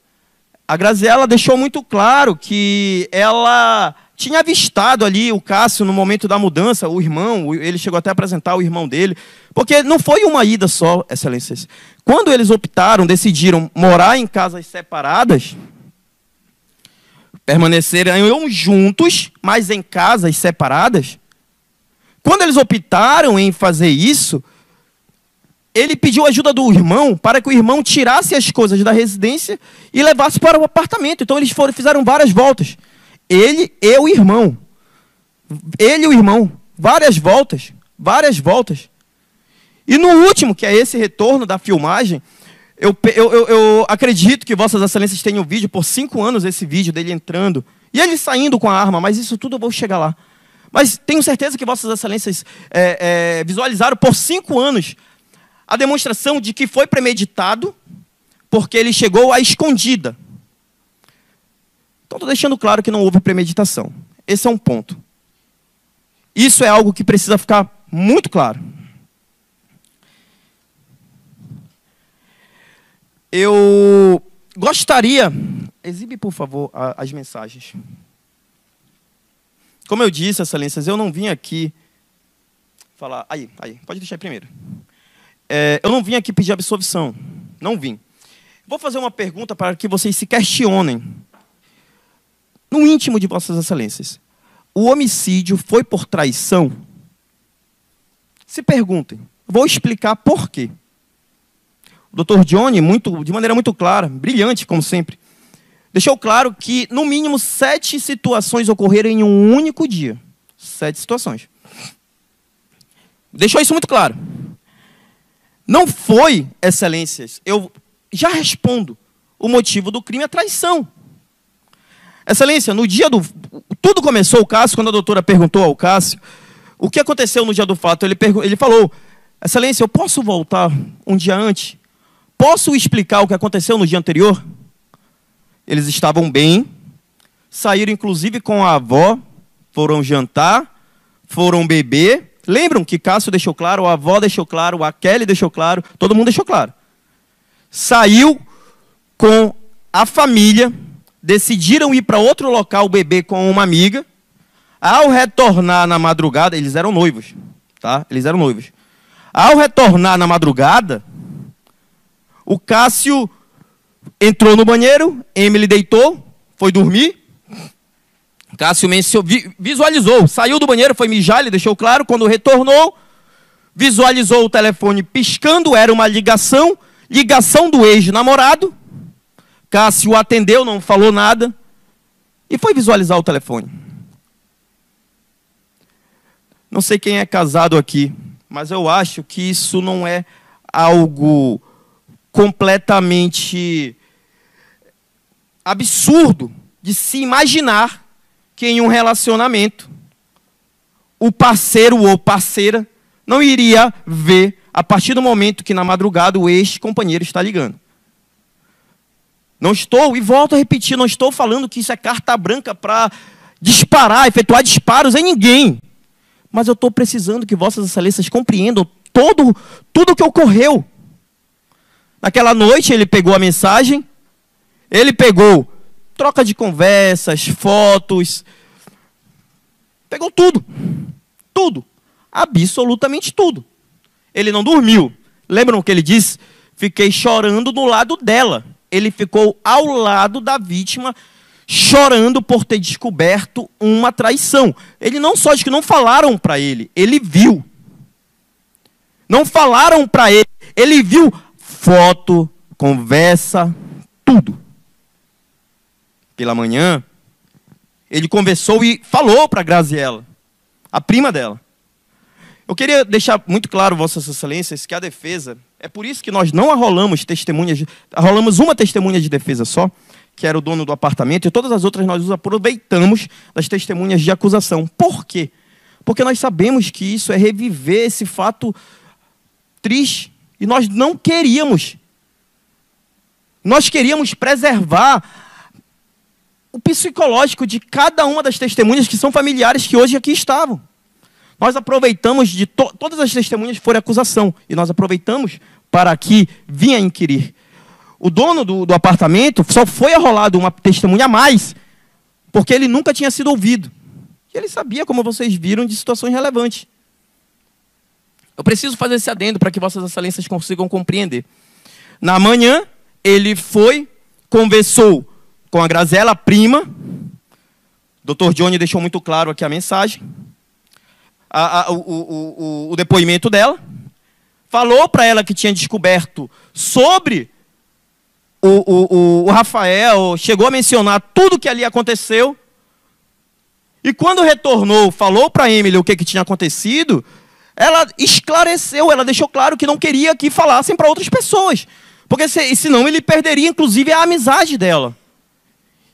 A Graziella deixou muito claro que ela tinha avistado ali o Cássio no momento da mudança, o irmão, ele chegou até a apresentar o irmão dele, porque não foi uma ida só, excelências. Quando eles decidiram morar em casas separadas, permaneceram juntos, mas em casas separadas, quando eles optaram em fazer isso, ele pediu ajuda do irmão para que o irmão tirasse as coisas da residência e levasse para o apartamento. Então eles fizeram várias voltas. Ele e o irmão. Várias voltas. E no último, que é esse retorno da filmagem, eu acredito que vossas excelências tenham vídeo, por 5 anos esse vídeo dele entrando, e ele saindo com a arma, mas isso tudo eu vou chegar lá. Mas tenho certeza que vossas excelências visualizaram por 5 anos a demonstração de que foi premeditado, porque ele chegou à escondida. Então, estou deixando claro que não houve premeditação. Esse é um ponto. Isso é algo que precisa ficar muito claro. eu gostaria... Exibe, por favor, as mensagens. Como eu disse, excelências, eu não vim aqui falar... Aí, pode deixar aí primeiro. Eu não vim aqui pedir absolvição. Não vim. Vou fazer uma pergunta para que vocês se questionem. No íntimo de vossas excelências, o homicídio foi por traição? Se perguntem. Vou explicar por quê. O Dr. Johnny, de maneira muito clara, brilhante, como sempre, deixou claro que, no mínimo, 7 situações ocorreram em um único dia. 7 situações. Deixou isso muito claro. Não foi, excelências, eu já respondo, o motivo do crime é traição. Excelência, no dia do... Tudo começou, o Cássio, quando a doutora perguntou ao Cássio, o que aconteceu no dia do fato, ele falou, excelência, eu posso voltar um dia antes? Posso explicar o que aconteceu no dia anterior? Eles estavam bem, saíram inclusive com a avó, foram jantar, foram beber. Lembram que Cássio deixou claro, a avó deixou claro, a Kelly deixou claro, todo mundo deixou claro. Saiu com a família, decidiram ir para outro local beber com uma amiga. Ao retornar na madrugada, eles eram noivos, tá? Eles eram noivos. Ao retornar na madrugada, o Cássio entrou no banheiro, Emily deitou, foi dormir. Cássio visualizou, saiu do banheiro, foi mijar, ele deixou claro. Quando retornou, visualizou o telefone piscando, era uma ligação do ex-namorado. Cássio atendeu, não falou nada, e foi visualizar o telefone. Não sei quem é casado aqui, mas eu acho que isso não é algo completamente absurdo de se imaginar que em um relacionamento o parceiro ou parceira não iria ver a partir do momento que na madrugada o ex-companheiro está ligando. Não estou, e volto a repetir, não estou falando que isso é carta branca para disparar, efetuar disparos em ninguém. Mas eu estou precisando que vossas excelências compreendam tudo o que ocorreu. Naquela noite ele pegou a mensagem, ele pegou troca de conversas, fotos, pegou tudo, absolutamente tudo. Ele não dormiu. Lembram o que ele disse? Fiquei chorando do lado dela. Ele ficou ao lado da vítima, chorando por ter descoberto uma traição. Ele não só diz que não falaram para ele, ele viu. Não falaram para ele, ele viu foto, conversa, tudo. Pela manhã, ele conversou e falou para a Graziella, a prima dela. Eu queria deixar muito claro, vossas excelências, que a defesa, é por isso que nós não arrolamos testemunhas, arrolamos uma testemunha de defesa só, que era o dono do apartamento, e todas as outras nós nos aproveitamos das testemunhas de acusação. Por quê? Porque nós sabemos que isso é reviver esse fato triste, e nós não queríamos. Nós queríamos preservar o psicológico de cada uma das testemunhas que são familiares que hoje aqui estavam. Nós aproveitamos de todas as testemunhas foram acusação, e nós aproveitamos para que vinha inquirir. O dono do apartamento só foi arrolado uma testemunha a mais, porque ele nunca tinha sido ouvido. E ele sabia, como vocês viram, de situações relevantes. Eu preciso fazer esse adendo para que vossas excelências consigam compreender. Na manhã, ele foi, conversou com a Graziella, a prima. O Dr. Johnny deixou muito claro aqui a mensagem. O depoimento dela. Falou para ela que tinha descoberto sobre o Rafael, chegou a mencionar tudo que ali aconteceu. E quando retornou, falou para Emily o que tinha acontecido, ela esclareceu, ela deixou claro que não queria que falassem para outras pessoas. Porque senão ele perderia, inclusive, a amizade dela.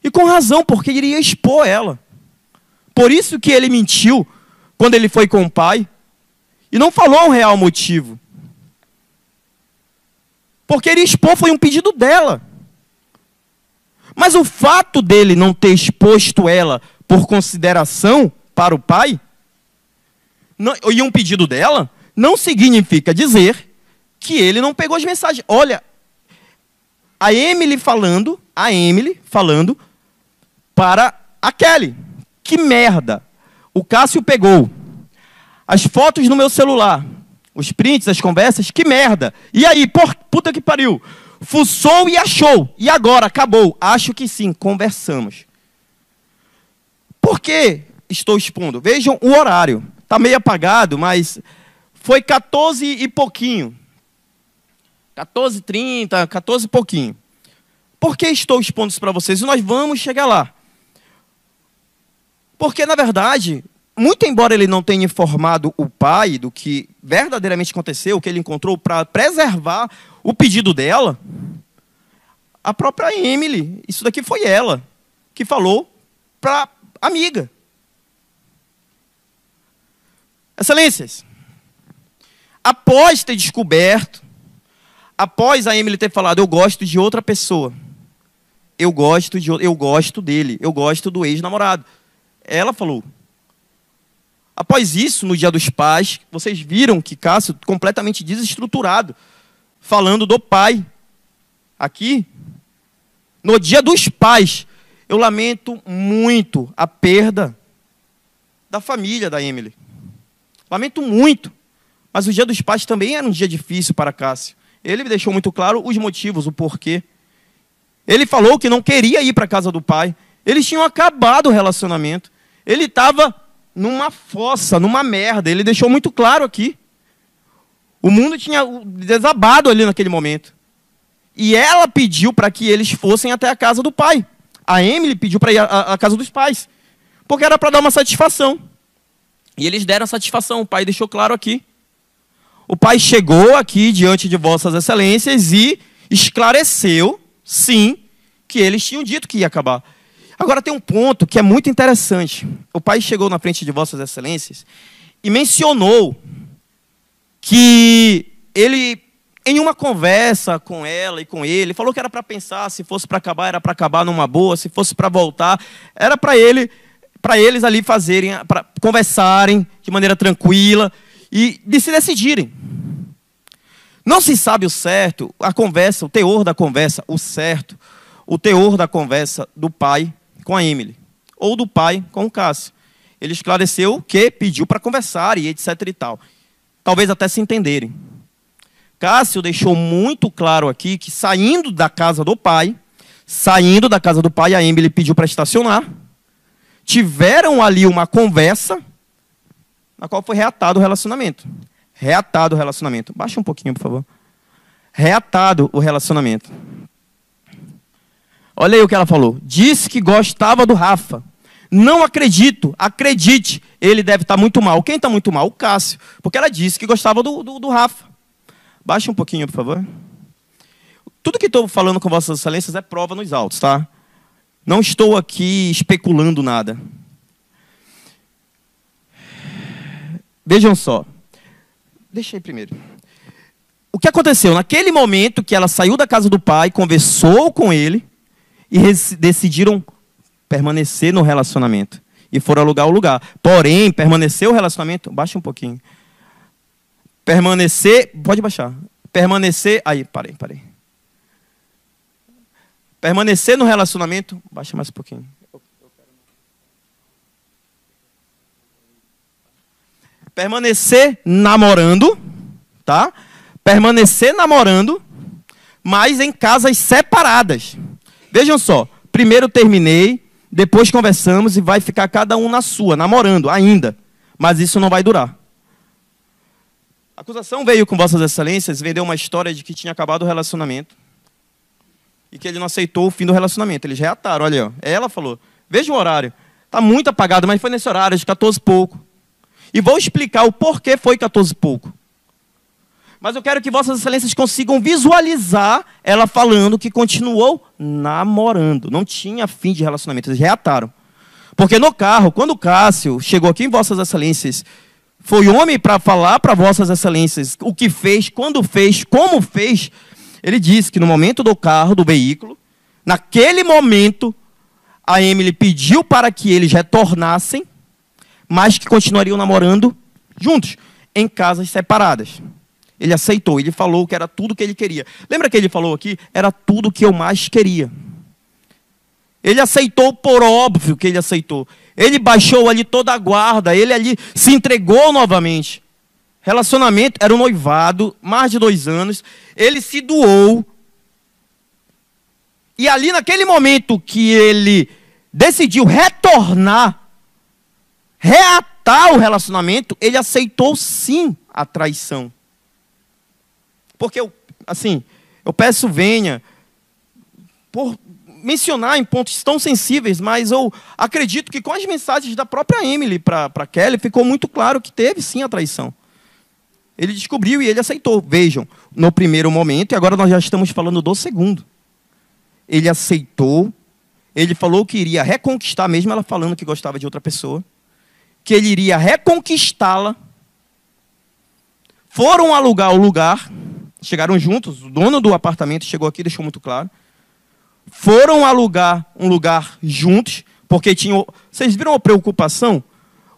E com razão, porque iria expor ela. Por isso que ele mentiu quando ele foi com o pai. E não falou o real motivo. Porque ele expor foi um pedido dela. Mas o fato dele não ter exposto ela por consideração para o pai, e um pedido dela, não significa dizer que ele não pegou as mensagens. Olha, a Emily falando para a Kelly. Que merda! O Cássio pegou as fotos no meu celular, os prints, as conversas, que merda! E aí, puta que pariu! Fuçou e achou. E agora, acabou. Acho que sim, conversamos. Por que estou expondo? Vejam o horário. Está meio apagado, mas foi 14 e pouquinho. 14h30, 14 e pouquinho. Por que estou expondo isso para vocês? E nós vamos chegar lá. Porque, na verdade, muito embora ele não tenha informado o pai do que verdadeiramente aconteceu, o que ele encontrou para preservar o pedido dela, a própria Emily, isso daqui foi ela que falou para a amiga. Excelências, após ter descoberto, após a Emily ter falado, eu gosto de outra pessoa, eu gosto dele, eu gosto do ex-namorado, ela falou. Após isso, no Dia dos Pais, vocês viram que Cássio completamente desestruturado, falando do pai. Aqui, no Dia dos Pais, eu lamento muito a perda da família da Emily. Lamento muito. Mas o Dia dos Pais também era um dia difícil para Cássio. Ele me deixou muito claro os motivos, o porquê. Ele falou que não queria ir para a casa do pai. Eles tinham acabado o relacionamento. Ele estava numa fossa, numa merda. Ele deixou muito claro aqui. O mundo tinha desabado ali naquele momento. E ela pediu para que eles fossem até a casa do pai. A Emily pediu para ir à casa dos pais. Porque era para dar uma satisfação. E eles deram a satisfação. O pai deixou claro aqui. O pai chegou aqui diante de vossas excelências e esclareceu, sim, que eles tinham dito que ia acabar. Agora tem um ponto que é muito interessante. O pai chegou na frente de vossas excelências e mencionou que ele, em uma conversa com ela e com ele, falou que era para pensar, se fosse para acabar, era para acabar numa boa, se fosse para voltar, era para eles ali fazerem, para conversarem de maneira tranquila e de se decidirem. Não se sabe o certo, a conversa, o teor da conversa, o teor da conversa do pai com a Emily, ou do pai com o Cássio. Ele esclareceu que pediu para conversar e etc e tal. Talvez até se entenderem. Cássio deixou muito claro aqui que saindo da casa do pai, a Emily pediu para estacionar, tiveram ali uma conversa, na qual foi reatado o relacionamento. Reatado o relacionamento. Baixa um pouquinho, por favor. Reatado o relacionamento. Olha aí o que ela falou. Disse que gostava do Rafa. Não acredito. Acredite. Ele deve estar muito mal. Quem está muito mal? O Cássio. Porque ela disse que gostava do Rafa. Baixa um pouquinho, por favor. Tudo que estou falando com vossas excelências é prova nos autos, tá? Não estou aqui especulando nada. Vejam só. Deixa aí primeiro. O que aconteceu? Naquele momento que ela saiu da casa do pai, conversou com ele e decidiram permanecer no relacionamento. E foram alugar o lugar. Porém, permanecer o relacionamento... Baixa um pouquinho. Permanecer... Pode baixar. Permanecer... Aí, parei. Permanecer no relacionamento... Baixa mais um pouquinho. Permanecer namorando, tá? Permanecer namorando, mas em casas separadas. Vejam só, primeiro terminei, depois conversamos e vai ficar cada um na sua, namorando ainda. Mas isso não vai durar. A acusação veio com vossas excelências, vendeu uma história de que tinha acabado o relacionamento e que ele não aceitou o fim do relacionamento. Eles reataram, olha, ó. Ela falou, veja o horário, está muito apagado, mas foi nesse horário de 14 e pouco. E vou explicar o porquê foi 14 e pouco. Mas eu quero que vossas excelências consigam visualizar ela falando que continuou namorando. Não tinha fim de relacionamento. Eles reataram. Porque no carro, quando o Cássio chegou aqui em vossas excelências, foi homem para falar para vossas excelências o que fez, quando fez, como fez. Ele disse que no momento do carro, do veículo, naquele momento, a Emily pediu para que eles retornassem, mas que continuariam namorando juntos, em casas separadas. Ele aceitou, ele falou que era tudo que ele queria. Lembra que ele falou aqui? Era tudo que eu mais queria. Ele aceitou por óbvio que ele aceitou. Ele baixou ali toda a guarda, ele ali se entregou novamente. Relacionamento, era um noivado, mais de 2 anos, ele se doou. E ali naquele momento que ele decidiu retornar, reatar o relacionamento, ele aceitou sim a traição. Porque eu peço venha, por mencionar em pontos tão sensíveis, mas eu acredito que com as mensagens da própria Emily para Kelly, ficou muito claro que teve sim a traição. Ele descobriu e ele aceitou. Vejam, no primeiro momento, e agora nós já estamos falando do segundo. Ele aceitou, ele falou que iria reconquistar, mesmo ela falando que gostava de outra pessoa, que ele iria reconquistá-la. Foram alugar o lugar, chegaram juntos, o dono do apartamento chegou aqui, deixou muito claro. Foram alugar um lugar juntos, porque tinham... Vocês viram a preocupação?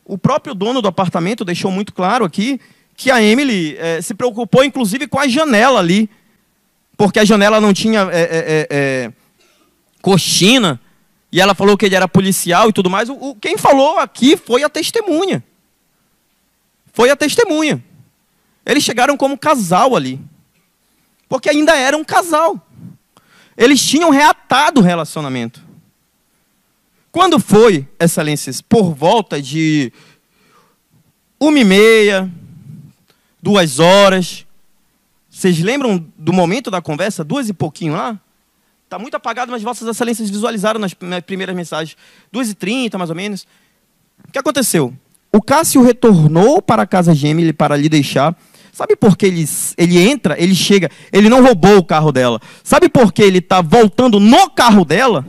O próprio dono do apartamento deixou muito claro aqui que a Emily se preocupou, inclusive, com a janela ali, porque a janela não tinha cortina, e ela falou que ele era policial e tudo mais. Quem falou aqui foi a testemunha. Foi a testemunha. Eles chegaram como casal ali, porque ainda era um casal. Eles tinham reatado o relacionamento. Quando foi, excelências, por volta de 1h30, 2 horas, vocês lembram do momento da conversa, 2 e pouquinho lá? Está muito apagado, mas vossas excelências visualizaram nas primeiras mensagens. 2h30, mais ou menos. O que aconteceu? O Cássio retornou para a casa de Emily para lhe deixar. Sabe por que ele entra, ele chega, ele não roubou o carro dela. Sabe por que ele está voltando no carro dela?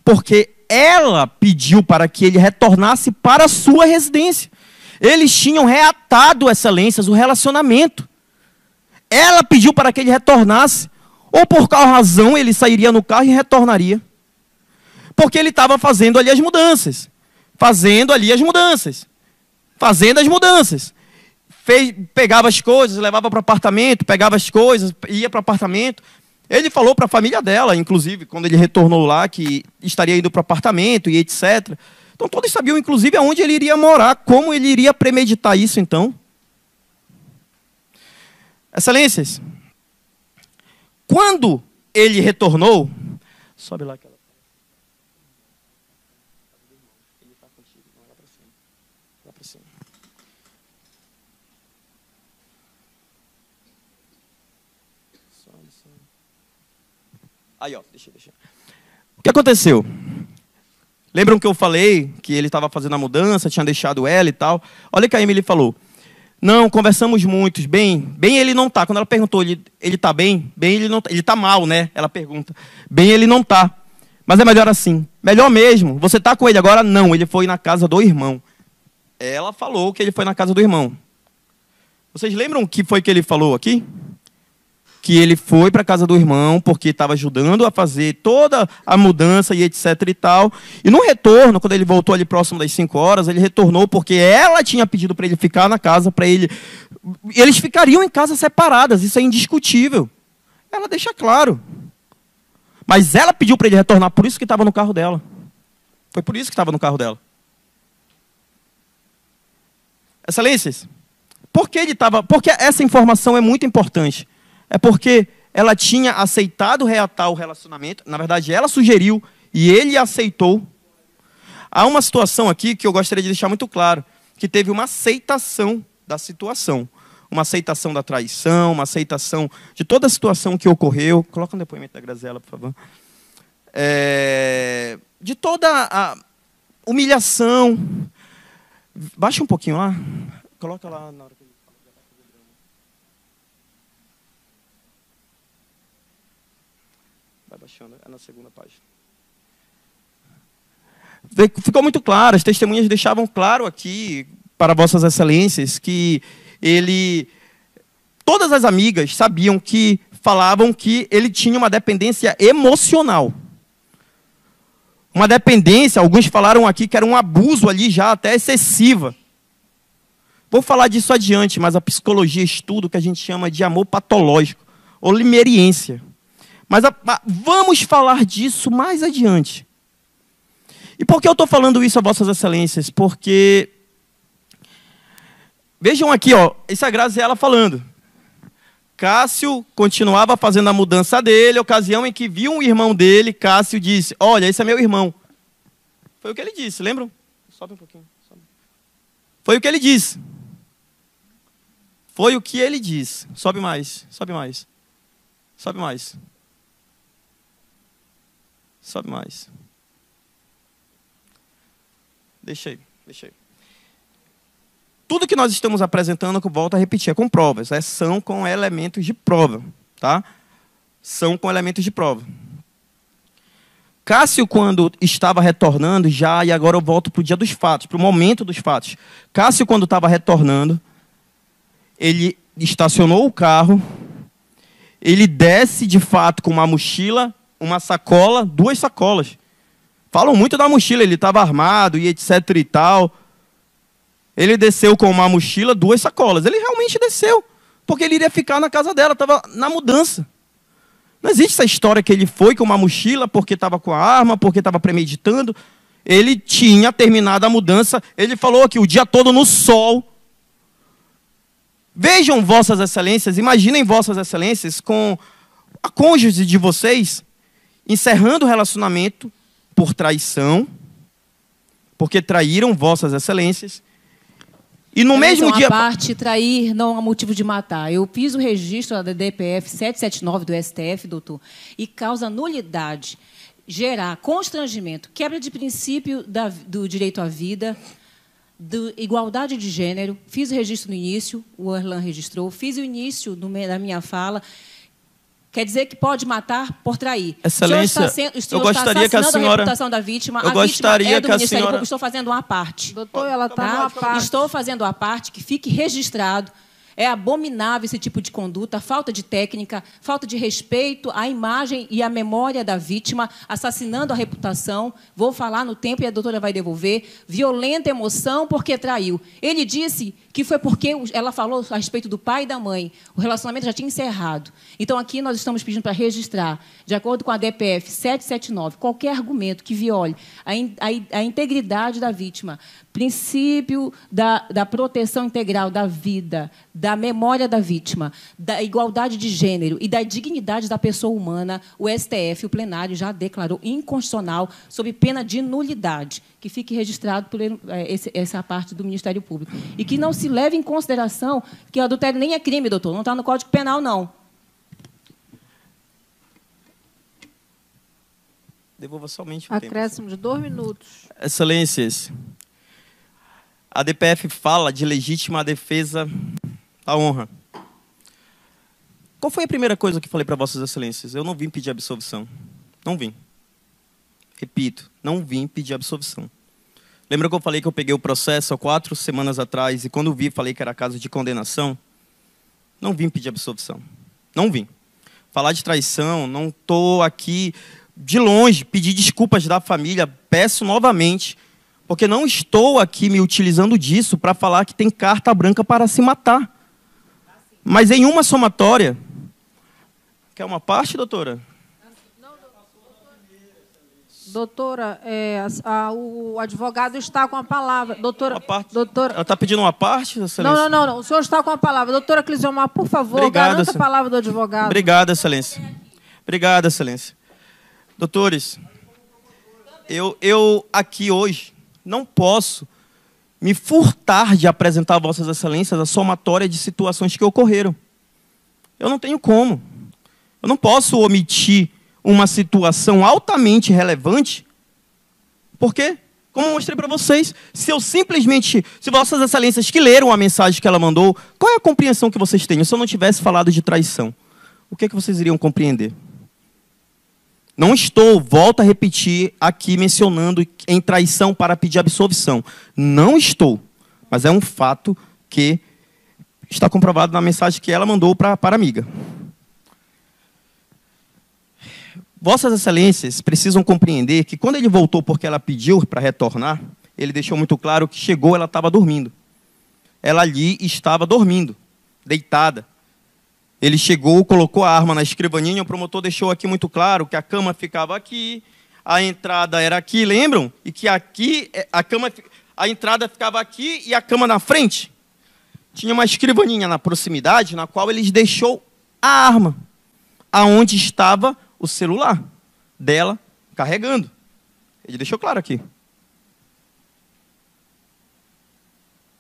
Porque ela pediu para que ele retornasse para a sua residência. Eles tinham reatado, excelências, o relacionamento. Ela pediu para que ele retornasse. Ou por qual razão ele sairia no carro e retornaria? Porque ele estava fazendo ali as mudanças. Fazendo as mudanças. Pegava as coisas, levava para o apartamento, pegava as coisas, ia para o apartamento. Ele falou para a família dela, inclusive, quando ele retornou lá, que estaria indo para o apartamento e etc. Então todos sabiam, inclusive, aonde ele iria morar, como ele iria premeditar isso, então. Excelências, quando ele retornou, sobe lá aquela. Ele está contigo, não, lá para cima. Lá para cima. Aí, ó, deixa. O que aconteceu? Lembram que eu falei que ele estava fazendo a mudança, tinha deixado ela e tal? Olha o que a Emily falou. Não, conversamos muito. Bem ele não está. Quando ela perguntou, ele está bem? Bem ele não está. Ele está mal, né? Ela pergunta. Bem ele não está. Mas é melhor assim. Melhor mesmo. Você está com ele agora? Não, ele foi na casa do irmão. Ela falou que ele foi na casa do irmão. Vocês lembram o que foi que ele falou aqui? Que ele foi para a casa do irmão porque estava ajudando a fazer toda a mudança e etc e tal. E no retorno, quando ele voltou ali próximo das 5 horas, ele retornou porque ela tinha pedido para ele ficar na casa, para ele... Eles ficariam em casas separadas, isso é indiscutível. Ela deixa claro. Mas ela pediu para ele retornar, por isso que estava no carro dela. Foi por isso que estava no carro dela. Excelências, porque essa informação é muito importante. É porque ela tinha aceitado reatar o relacionamento. Na verdade, ela sugeriu e ele aceitou. Há uma situação aqui que eu gostaria de deixar muito claro, que teve uma aceitação da situação. Uma aceitação da traição, uma aceitação de toda a situação que ocorreu. Coloca um depoimento da Graziela, por favor. De toda a humilhação. Baixa um pouquinho lá. Coloca lá na hora que ele fala. Vai baixando, é na segunda página. Ficou muito claro, as testemunhas deixavam claro aqui, para vossas excelências, que todas as amigas sabiam que, falavam que ele tinha uma dependência emocional. Uma dependência, alguns falaram aqui que era um abuso ali já até excessiva. Vou falar disso adiante, mas a psicologia estuda o que a gente chama de amor patológico, ou limeriência. Mas vamos falar disso mais adiante. E por que eu estou falando isso a vossas excelências? Porque, vejam aqui, ó, isso é a Graziela falando. Cássio continuava fazendo a mudança dele, ocasião em que viu um irmão dele, Cássio disse, olha, esse é meu irmão. Foi o que ele disse, lembram? Sobe um pouquinho. Sobe. Foi o que ele disse. Foi o que ele disse. Sobe mais, sobe mais. Sobe mais. Sobe mais. Deixa aí, deixa aí. Tudo que nós estamos apresentando, que eu volto a repetir, é com provas. São com elementos de prova. Tá? São com elementos de prova. Cássio, quando estava retornando, e agora eu volto para o dia dos fatos, para o momento dos fatos. Cássio, quando estava retornando, ele estacionou o carro, ele desce, de fato, com uma mochila, uma sacola, 2 sacolas. Falam muito da mochila, ele estava armado e etc e tal. Ele desceu com uma mochila, 2 sacolas. Ele realmente desceu, porque ele iria ficar na casa dela, estava na mudança. Não existe essa história que ele foi com uma mochila porque estava com a arma, porque estava premeditando. Ele tinha terminado a mudança, ele falou aqui o dia todo no sol. Vejam vossas excelências, imaginem vossas excelências com a cônjuge de vocês encerrando o relacionamento por traição, porque traíram vossas excelências. E no mesmo dia... parte, trair não é motivo de matar. Eu fiz o registro da DPF 779 do STF, doutor, e causa nulidade, gerar constrangimento, quebra de princípio do direito à vida, de igualdade de gênero. Fiz o registro no início, o Erlan registrou, fiz o início da minha fala. Quer dizer que pode matar por trair. Excelência, eu gostaria que a senhora... a reputação da vítima. Eu gostaria que a senhora... Estou fazendo uma parte. Doutor, ela está numa parte. Estou fazendo a parte, que fique registrado. É abominável esse tipo de conduta, falta de técnica, falta de respeito à imagem e à memória da vítima, assassinando a reputação. Vou falar no tempo e a doutora vai devolver. Violenta emoção porque traiu. Ele disse que foi porque ela falou a respeito do pai e da mãe. O relacionamento já tinha encerrado. Então, aqui nós estamos pedindo para registrar, de acordo com a DPF 779, qualquer argumento que viole a integridade da vítima, princípio da proteção integral da vida, da memória da vítima, da igualdade de gênero e da dignidade da pessoa humana, o STF, o plenário, já declarou inconstitucional sob pena de nulidade, que fique registrado por essa parte do Ministério Público. E que não se leve em consideração que o adultério nem é crime, doutor, não está no Código Penal, não. Devolva somente o tempo. Acréscimo de 2 minutos. Excelências, a DPF fala de legítima defesa da honra. Qual foi a primeira coisa que falei para vossas excelências? Eu não vim pedir absolvição. Não vim. Repito, não vim pedir absolvição. Lembra que eu falei que eu peguei o processo há 4 semanas atrás e quando vi, falei que era caso de condenação? Não vim pedir absolvição. Não vim. Falar de traição, não estou aqui de longe, pedir desculpas da família, peço novamente, porque não estou aqui me utilizando disso para falar que tem carta branca para se matar. Mas em uma somatória... Quer uma parte, doutora? Doutora, o advogado está com a palavra. Doutora, doutora... Ela está pedindo uma parte, excelência? Não. O senhor está com a palavra. Doutora Clisomar, por favor, Obrigado, garanta a palavra do advogado. Obrigado, excelência. Obrigado, excelência. Doutores, eu aqui hoje não posso me furtar de apresentar a vossas excelências a somatória de situações que ocorreram. Eu não tenho como. Eu não posso omitir uma situação altamente relevante, porque, como eu mostrei para vocês, se vossas excelências que leram a mensagem que ela mandou, qual é a compreensão que vocês têm? Se eu não tivesse falado de traição, o que é que vocês iriam compreender? Não estou, volto a repetir, aqui mencionando em traição para pedir absolvição. Não estou, mas é um fato que está comprovado na mensagem que ela mandou para a amiga. Vossas excelências precisam compreender que quando ele voltou porque ela pediu para retornar, ele deixou muito claro que chegou, ela estava dormindo. ela ali estava dormindo, deitada. Ele chegou, colocou a arma na escrivaninha, o promotor deixou aqui muito claro que a cama ficava aqui, a entrada era aqui, lembram? E que aqui a entrada ficava aqui e a cama na frente. Tinha uma escrivaninha na proximidade, na qual ele deixou a arma, aonde estava o celular dela carregando. Ele deixou claro aqui.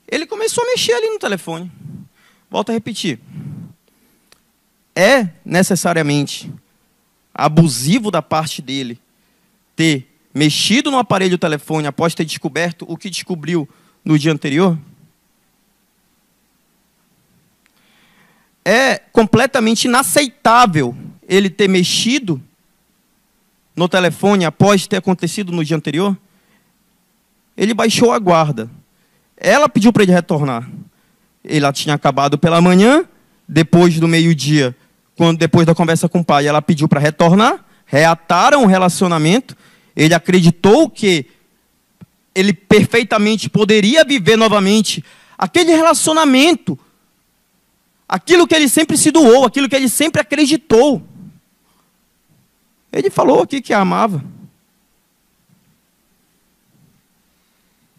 Ele começou a mexer ali no telefone. Volto a repetir. É necessariamente abusivo da parte dele ter mexido no aparelho do telefone após ter descoberto o que descobriu no dia anterior? É completamente inaceitável ele ter mexido no telefone após ter acontecido no dia anterior? Ele baixou a guarda. Ela pediu para ele retornar. Ela tinha acabado pela manhã, depois do meio-dia, depois da conversa com o pai, ela pediu para retornar, reataram o relacionamento. Ele acreditou que ele perfeitamente poderia viver novamente aquele relacionamento, aquilo que ele sempre se doou, aquilo que ele sempre acreditou. Ele falou aqui que a amava.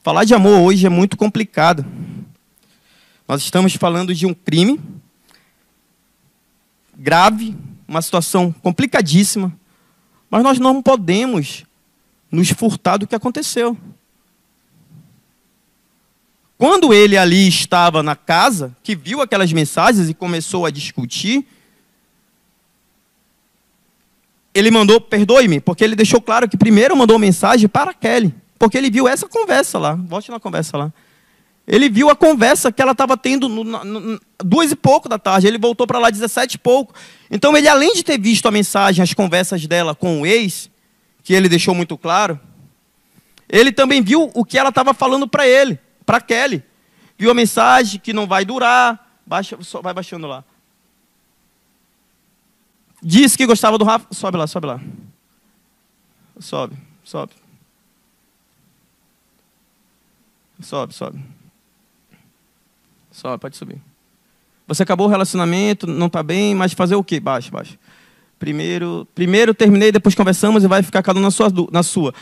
Falar de amor hoje é muito complicado. Nós estamos falando de um crime grave, uma situação complicadíssima, mas nós não podemos nos furtar do que aconteceu. Quando ele ali estava na casa, que viu aquelas mensagens e começou a discutir, ele mandou, perdoe-me, porque ele deixou claro que primeiro mandou mensagem para a Kelly, porque ele viu essa conversa lá. Volte na conversa lá. Ele viu a conversa que ela estava tendo 2h pouco da tarde. Ele voltou para lá 17 e pouco. Então, ele, além de ter visto a mensagem, as conversas dela com o ex, que ele deixou muito claro, ele também viu o que ela estava falando para ele, para Kelly. Viu a mensagem que não vai durar. Vai baixando lá. Disse que gostava do Rafa. Sobe lá, sobe lá. Sobe, sobe. Sobe, sobe. Sobe, pode subir. Você acabou o relacionamento, não está bem, mas fazer o quê? Baixa, baixa. Primeiro terminei, depois conversamos e vai ficar cada um na sua.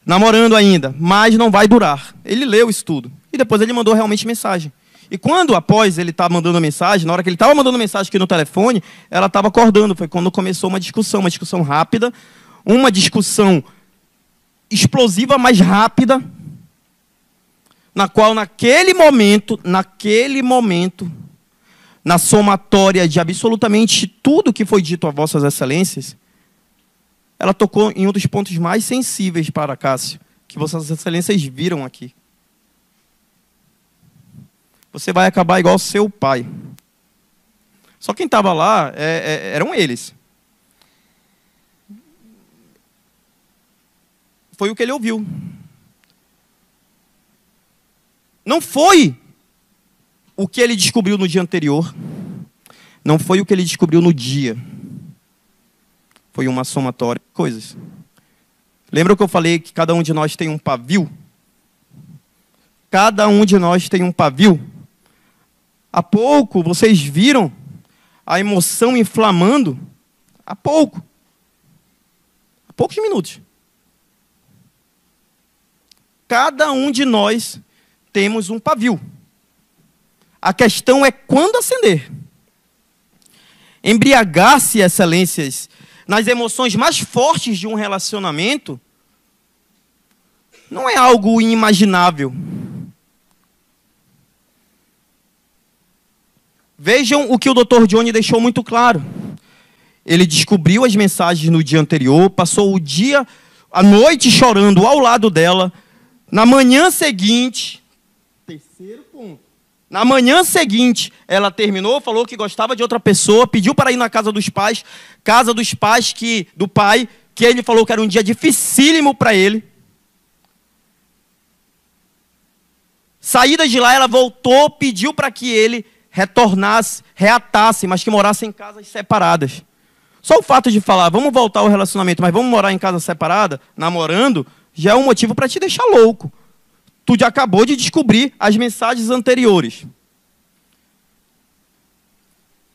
Namorando ainda, mas não vai durar. Ele leu isso tudo. E depois ele mandou realmente mensagem. E quando, após ele estar mandando mensagem, na hora que ele estava mandando mensagem aqui no telefone, ela estava acordando. Foi quando começou uma discussão rápida, uma discussão explosiva, mas rápida, na qual, naquele momento, na somatória de absolutamente tudo que foi dito a vossas excelências, ela tocou em um dos pontos mais sensíveis para Cássio, que vossas excelências viram aqui. Você vai acabar igual seu pai. Só quem estava lá eram eles. Foi o que ele ouviu. Não foi o que ele descobriu no dia anterior. Não foi o que ele descobriu no dia. Foi uma somatória de coisas. Lembra que eu falei que cada um de nós tem um pavio? Cada um de nós tem um pavio. Há pouco vocês viram a emoção inflamando? Há pouco. Há poucos minutos. Cada um de nós temos um pavio. A questão é quando acender. Embriagar-se, excelências, nas emoções mais fortes de um relacionamento, não é algo inimaginável. Vejam o que o Dr. Johnny deixou muito claro. Ele descobriu as mensagens no dia anterior, passou o dia, a noite chorando ao lado dela. Na manhã seguinte, terceiro ponto. Na manhã seguinte, ela terminou, falou que gostava de outra pessoa, pediu para ir na casa dos pais do pai, que ele falou que era um dia dificílimo para ele. Saída de lá, ela voltou, pediu para que ele retornasse, reatasse, mas que morasse em casas separadas. Só o fato de falar, vamos voltar ao relacionamento, mas vamos morar em casa separada, namorando, já é um motivo para te deixar louco. Tu já acabou de descobrir as mensagens anteriores.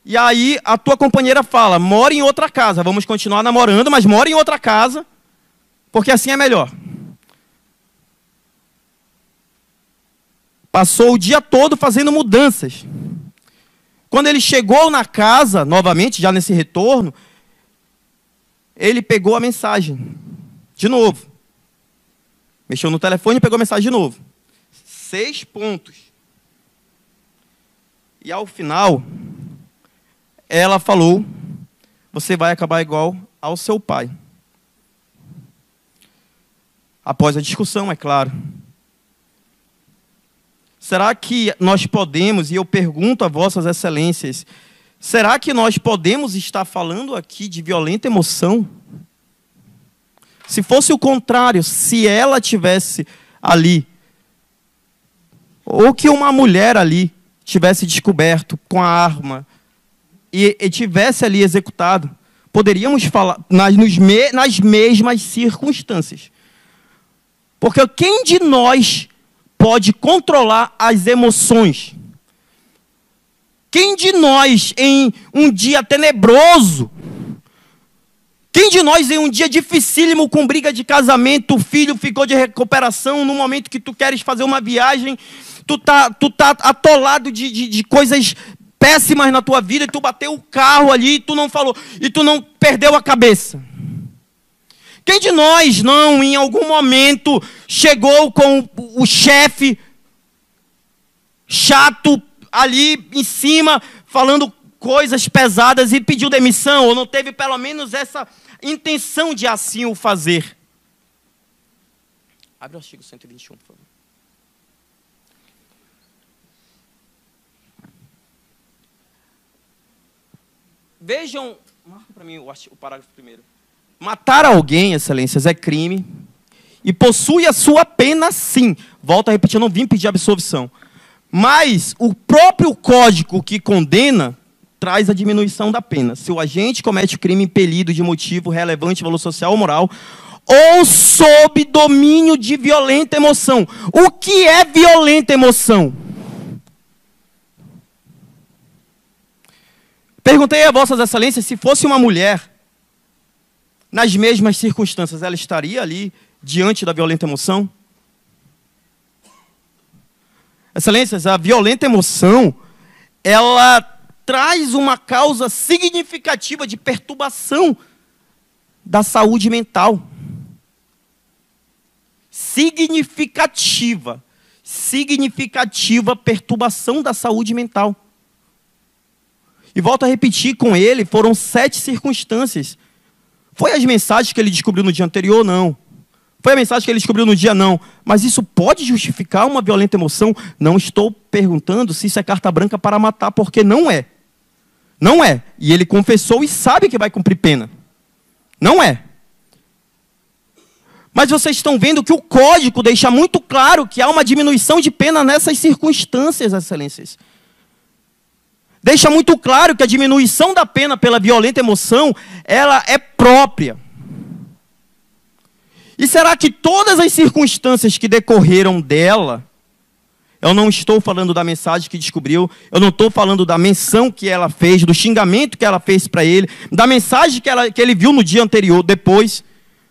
E aí a tua companheira fala, mora em outra casa. Vamos continuar namorando, mas mora em outra casa, porque assim é melhor. Passou o dia todo fazendo mudanças. Quando ele chegou na casa, novamente, já nesse retorno, ele pegou a mensagem. De novo. Mexeu no telefone e pegou a mensagem de novo. 6 pontos. E ao final, ela falou, você vai acabar igual ao seu pai. Após a discussão, é claro. Será que nós podemos, e eu pergunto a vossas excelências, será que nós podemos estar falando aqui de violenta emoção? Se fosse o contrário, se ela tivesse ali, ou que uma mulher ali tivesse descoberto com a arma e tivesse ali executado, poderíamos falar nas mesmas circunstâncias. Porque quem de nós pode controlar as emoções? Quem de nós, em um dia tenebroso, quem de nós, em um dia dificílimo, com briga de casamento, o filho ficou de recuperação, no momento que tu queres fazer uma viagem, tu tá atolado de coisas péssimas na tua vida, e tu bateu o carro ali, e tu não falou, e tu não perdeu a cabeça? Quem de nós não, em algum momento, chegou com o chefe chato ali em cima, falando coisas pesadas e pediu demissão, ou não teve pelo menos essa intenção de assim o fazer? Abre o artigo 121, por favor. Vejam, marca para mim o parágrafo primeiro. Matar alguém, excelências, é crime e possui a sua pena, sim. Volto a repetir, eu não vim pedir absolvição. Mas o próprio código que condena traz a diminuição da pena. Se o agente comete crime impelido de motivo relevante, valor social ou moral, ou sob domínio de violenta emoção. O que é violenta emoção? Perguntei a vossas excelências se fosse uma mulher, nas mesmas circunstâncias, ela estaria ali diante da violenta emoção? Excelências, a violenta emoção, ela traz uma causa significativa de perturbação da saúde mental. Significativa perturbação da saúde mental. E volto a repetir com ele, foram 7 circunstâncias. Foi as mensagens que ele descobriu no dia anterior? Não. Foi a mensagem que ele descobriu no dia? Não. Mas isso pode justificar uma violenta emoção? Não estou perguntando se isso é carta branca para matar, porque não é. Não é. E ele confessou e sabe que vai cumprir pena. Não é. Mas vocês estão vendo que o código deixa muito claro que há uma diminuição de pena nessas circunstâncias, excelências. Deixa muito claro que a diminuição da pena pela violenta emoção, ela é própria. E será que todas as circunstâncias que decorreram dela, eu não estou falando da mensagem que descobriu, eu não estou falando da menção que ela fez, do xingamento que ela fez para ele, da mensagem que ele viu no dia anterior, depois.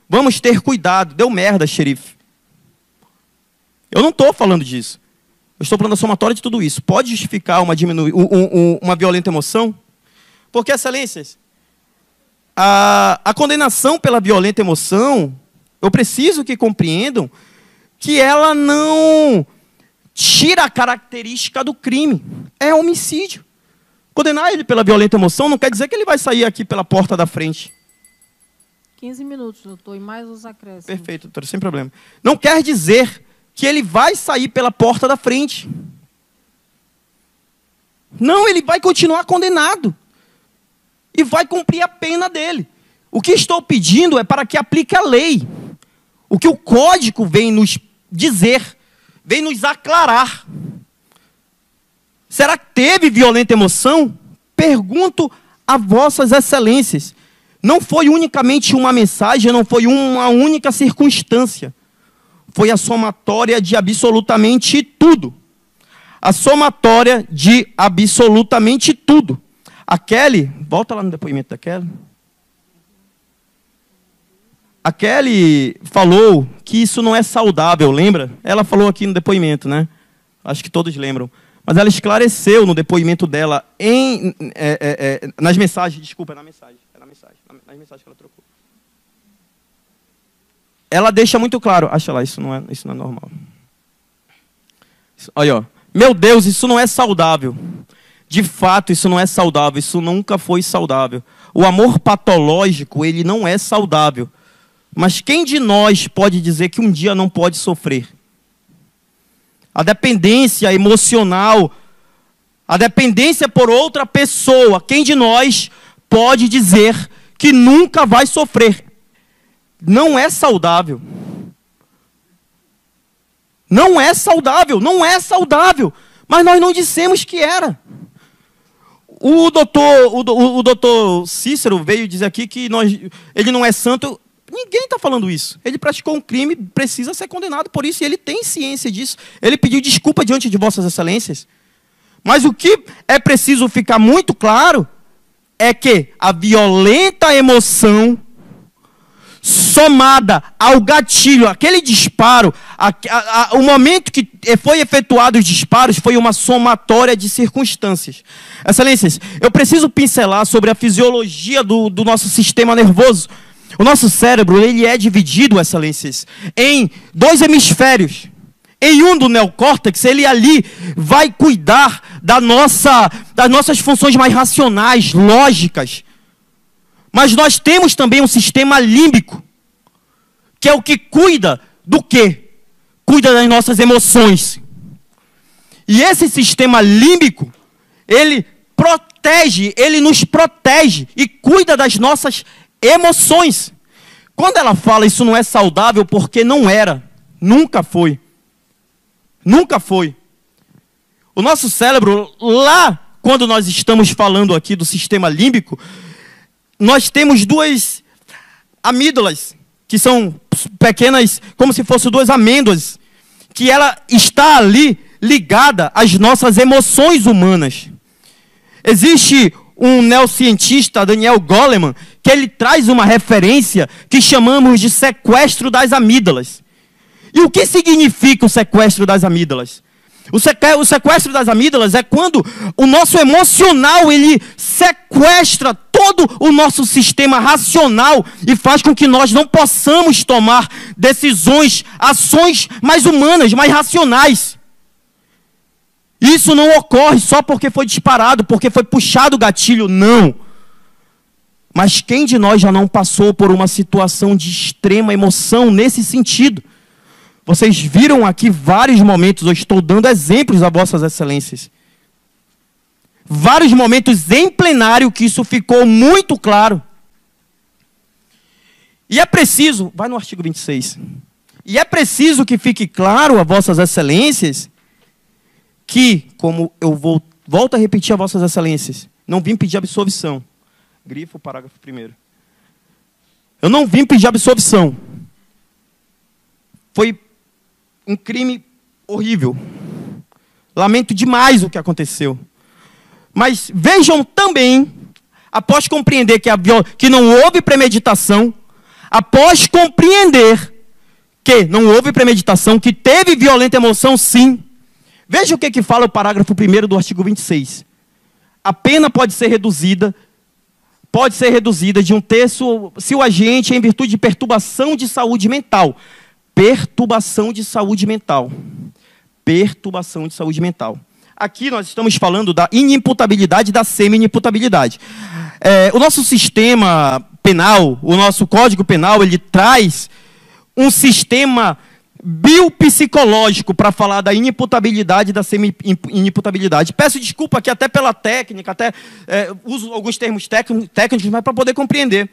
Vamos ter cuidado, deu merda, xerife. Eu não estou falando disso. Eu estou falando da somatória de tudo isso. Pode justificar uma violenta emoção? Porque, excelências, a condenação pela violenta emoção, eu preciso que compreendam que ela não tira a característica do crime. É homicídio. Condenar ele pela violenta emoção não quer dizer que ele vai sair aqui pela porta da frente. 15 minutos, doutor, e mais os acréscimos. Perfeito, doutor, sem problema. Não quer dizer que ele vai sair pela porta da frente. Não, ele vai continuar condenado. E vai cumprir a pena dele. O que estou pedindo é para que aplique a lei. O que o código vem nos dizer, vem nos aclarar. Será que teve violenta emoção? Pergunto a vossas excelências. Não foi unicamente uma mensagem, não foi uma única circunstância. foi a somatória de absolutamente tudo. A somatória de absolutamente tudo. A Kelly, volta lá no depoimento da Kelly. A Kelly falou que isso não é saudável, lembra? Ela falou aqui no depoimento, né? Acho que todos lembram. Mas ela esclareceu no depoimento dela, nas mensagens, desculpa, nas mensagens que ela trocou. Ela deixa muito claro, acha lá, isso não é normal. Olha, ó. Meu Deus, isso não é saudável. De fato, isso não é saudável, isso nunca foi saudável. O amor patológico, ele não é saudável. Mas quem de nós pode dizer que um dia não pode sofrer? A dependência emocional, a dependência por outra pessoa, quem de nós pode dizer que nunca vai sofrer? Não é saudável. Não é saudável, não é saudável. Mas nós não dissemos que era. O doutor Cícero veio dizer aqui que ele não é santo. Ninguém está falando isso. Ele praticou um crime, precisa ser condenado por isso, e ele tem ciência disso. Ele pediu desculpa diante de vossas excelências. Mas o que é preciso ficar muito claro é que a violenta emoção somada ao gatilho, aquele disparo, o momento que foi efetuado os disparos foi uma somatória de circunstâncias. Excelências, eu preciso pincelar sobre a fisiologia do nosso sistema nervoso. O nosso cérebro, ele é dividido, excelências, em 2 hemisférios. Em um do neocórtex, ele ali vai cuidar das nossas funções mais racionais, lógicas. Mas nós temos também um sistema límbico, que é o que cuida do quê? Cuida das nossas emoções. E esse sistema límbico, ele nos protege e cuida das nossas emoções. Quando ela fala isso não é saudável, porque não era, nunca foi. Nunca foi. O nosso cérebro, lá, quando nós estamos falando aqui do sistema límbico, nós temos 2 amígdalas, que são pequenas, como se fossem 2 amêndoas, que ela está ali ligada às nossas emoções humanas. Existe um neurocientista, Daniel Goleman, que ele traz uma referência que chamamos de sequestro das amígdalas. E o que significa o sequestro das amígdalas? O sequestro das amígdalas é quando o nosso emocional, ele sequestra todo o nosso sistema racional e faz com que nós não possamos tomar decisões, ações mais humanas, mais racionais. Isso não ocorre só porque foi disparado, porque foi puxado o gatilho, não. Mas quem de nós já não passou por uma situação de extrema emoção nesse sentido? Vocês viram aqui vários momentos, eu estou dando exemplos a vossas excelências. Vários momentos em plenário que isso ficou muito claro. E é preciso, vai no artigo 26. E é preciso que fique claro a vossas excelências que, como eu volto a repetir a vossas excelências, não vim pedir absolvição. Grifo, parágrafo 1º. Eu não vim pedir absolvição. Foi um crime horrível. Lamento demais o que aconteceu. Mas vejam também, após compreender que não houve premeditação, após compreender que não houve premeditação, que teve violenta emoção, sim. Veja o que fala o parágrafo 1º do artigo 26. A pena pode ser reduzida de 1/3 se o agente é em virtude de perturbação de saúde mental. Perturbação de saúde mental. Perturbação de saúde mental. Aqui nós estamos falando da inimputabilidade e da semi-inimputabilidade. O nosso sistema penal, o nosso Código Penal, ele traz um sistema biopsicológico para falar da inimputabilidade e da semi-inimputabilidade. Peço desculpa aqui até pela técnica, uso alguns termos técnicos, mas para poder compreender.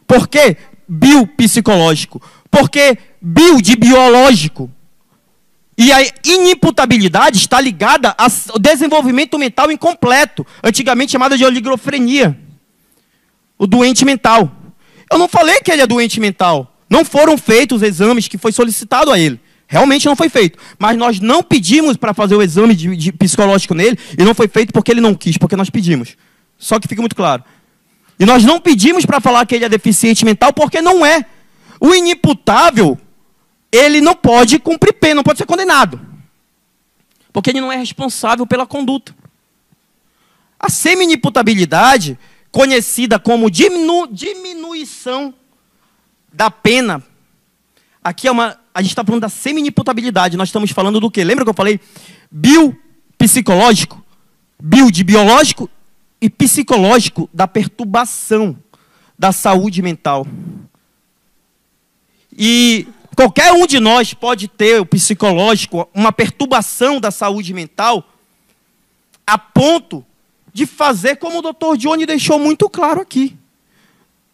Por que biopsicológico? Porque bio de biológico. E a inimputabilidade está ligada ao desenvolvimento mental incompleto, antigamente chamada de oligofrenia. O doente mental. Eu não falei que ele é doente mental. Não foram feitos os exames que foi solicitado a ele. Realmente não foi feito. Mas nós não pedimos para fazer o exame de psicológico nele, e não foi feito porque ele não quis, porque nós pedimos. Só que fique muito claro. E nós não pedimos para falar que ele é deficiente mental, porque não é. O inimputável, ele não pode cumprir pena, não pode ser condenado. Porque ele não é responsável pela conduta. A semi-inimputabilidade, conhecida como diminuição da pena, aqui a gente está falando da semi-inimputabilidade, nós estamos falando do quê? Lembra que eu falei biopsicológico? Bio de biológico e psicológico da perturbação da saúde mental. E qualquer um de nós pode ter o psicológico, uma perturbação da saúde mental, a ponto de fazer como o Dr. Johnny deixou muito claro aqui.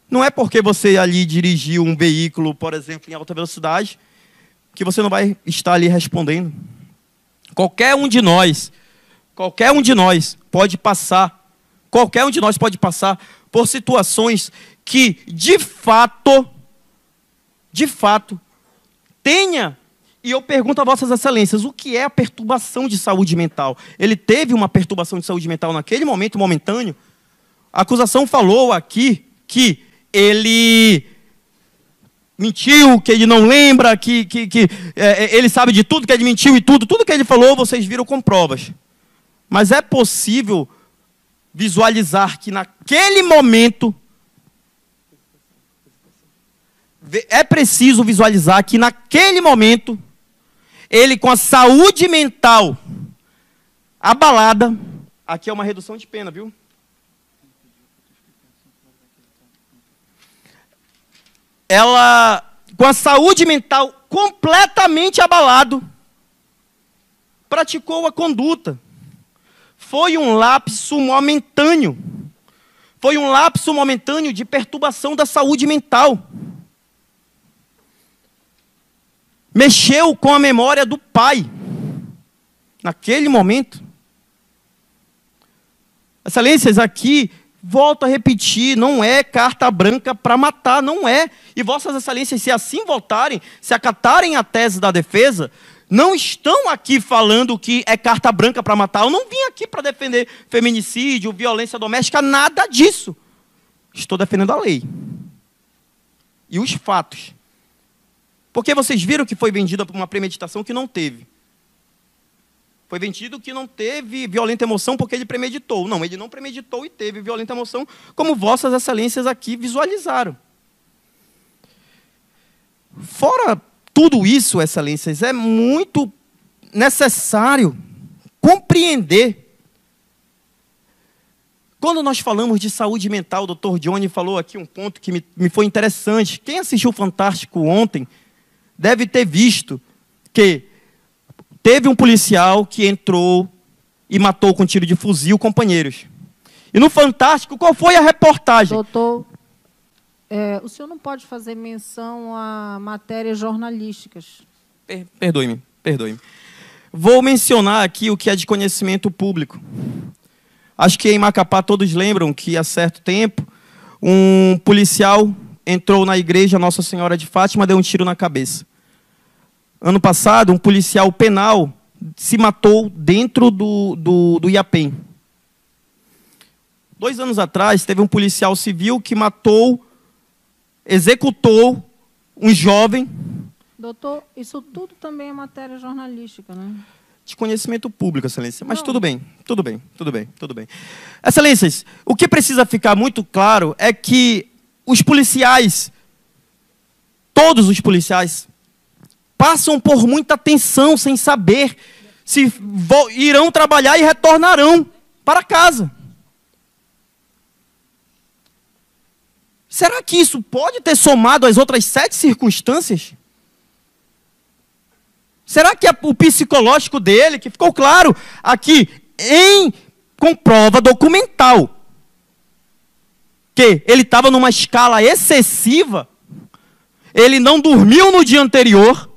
Não é porque você ali dirigiu um veículo, por exemplo, em alta velocidade, que você não vai estar ali respondendo. Qualquer um de nós pode passar por situações que, de fato, tenha. E eu pergunto a vossas excelências, o que é a perturbação de saúde mental? Ele teve uma perturbação de saúde mental naquele momento momentâneo? A acusação falou aqui que ele mentiu, que ele não lembra, que ele sabe de tudo, que ele mentiu e tudo que ele falou, vocês viram com provas. Mas é possível visualizar que naquele momento, é preciso visualizar que naquele momento, ele com a saúde mental abalada, aqui é uma redução de pena, viu? Ela, com a saúde mental completamente abalado, praticou a conduta. Foi um lapso momentâneo. Foi um lapso momentâneo de perturbação da saúde mental. Mexeu com a memória do pai. Naquele momento. Excelências, aqui, volto a repetir, não é carta branca para matar, não é. E vossas excelências, se assim votarem, se acatarem a tese da defesa, não estão aqui falando que é carta branca para matar. Eu não vim aqui para defender feminicídio, violência doméstica, nada disso. Estou defendendo a lei. E os fatos. Porque vocês viram que foi vendida por uma premeditação que não teve. Foi vendido que não teve violenta emoção porque ele premeditou. Não, ele não premeditou e teve violenta emoção, como vossas excelências aqui visualizaram. Fora tudo isso, excelências, é muito necessário compreender. Quando nós falamos de saúde mental, o Dr. Johnny falou aqui um ponto que me foi interessante. Quem assistiu o Fantástico ontem deve ter visto que teve um policial que entrou e matou com tiro de fuzil companheiros. E no Fantástico, qual foi a reportagem? Doutor, o senhor não pode fazer menção a matérias jornalísticas. Perdoe-me. Vou mencionar aqui o que é de conhecimento público. Acho que em Macapá todos lembram que há certo tempo um policial entrou na igreja Nossa Senhora de Fátima e deu um tiro na cabeça. Ano passado, um policial penal se matou dentro do IAPEM. 2 anos atrás, teve um policial civil que executou um jovem. Doutor, isso tudo também é matéria jornalística, né? De conhecimento público, excelência. Mas tudo bem. Excelências, o que precisa ficar muito claro é que os policiais, todos os policiais, passam por muita tensão sem saber se irão trabalhar e retornarão para casa. Será que isso pode ter somado as outras 7 circunstâncias? Será que o psicológico dele, que ficou claro aqui, com prova documental, que ele estava numa escala excessiva, ele não dormiu no dia anterior,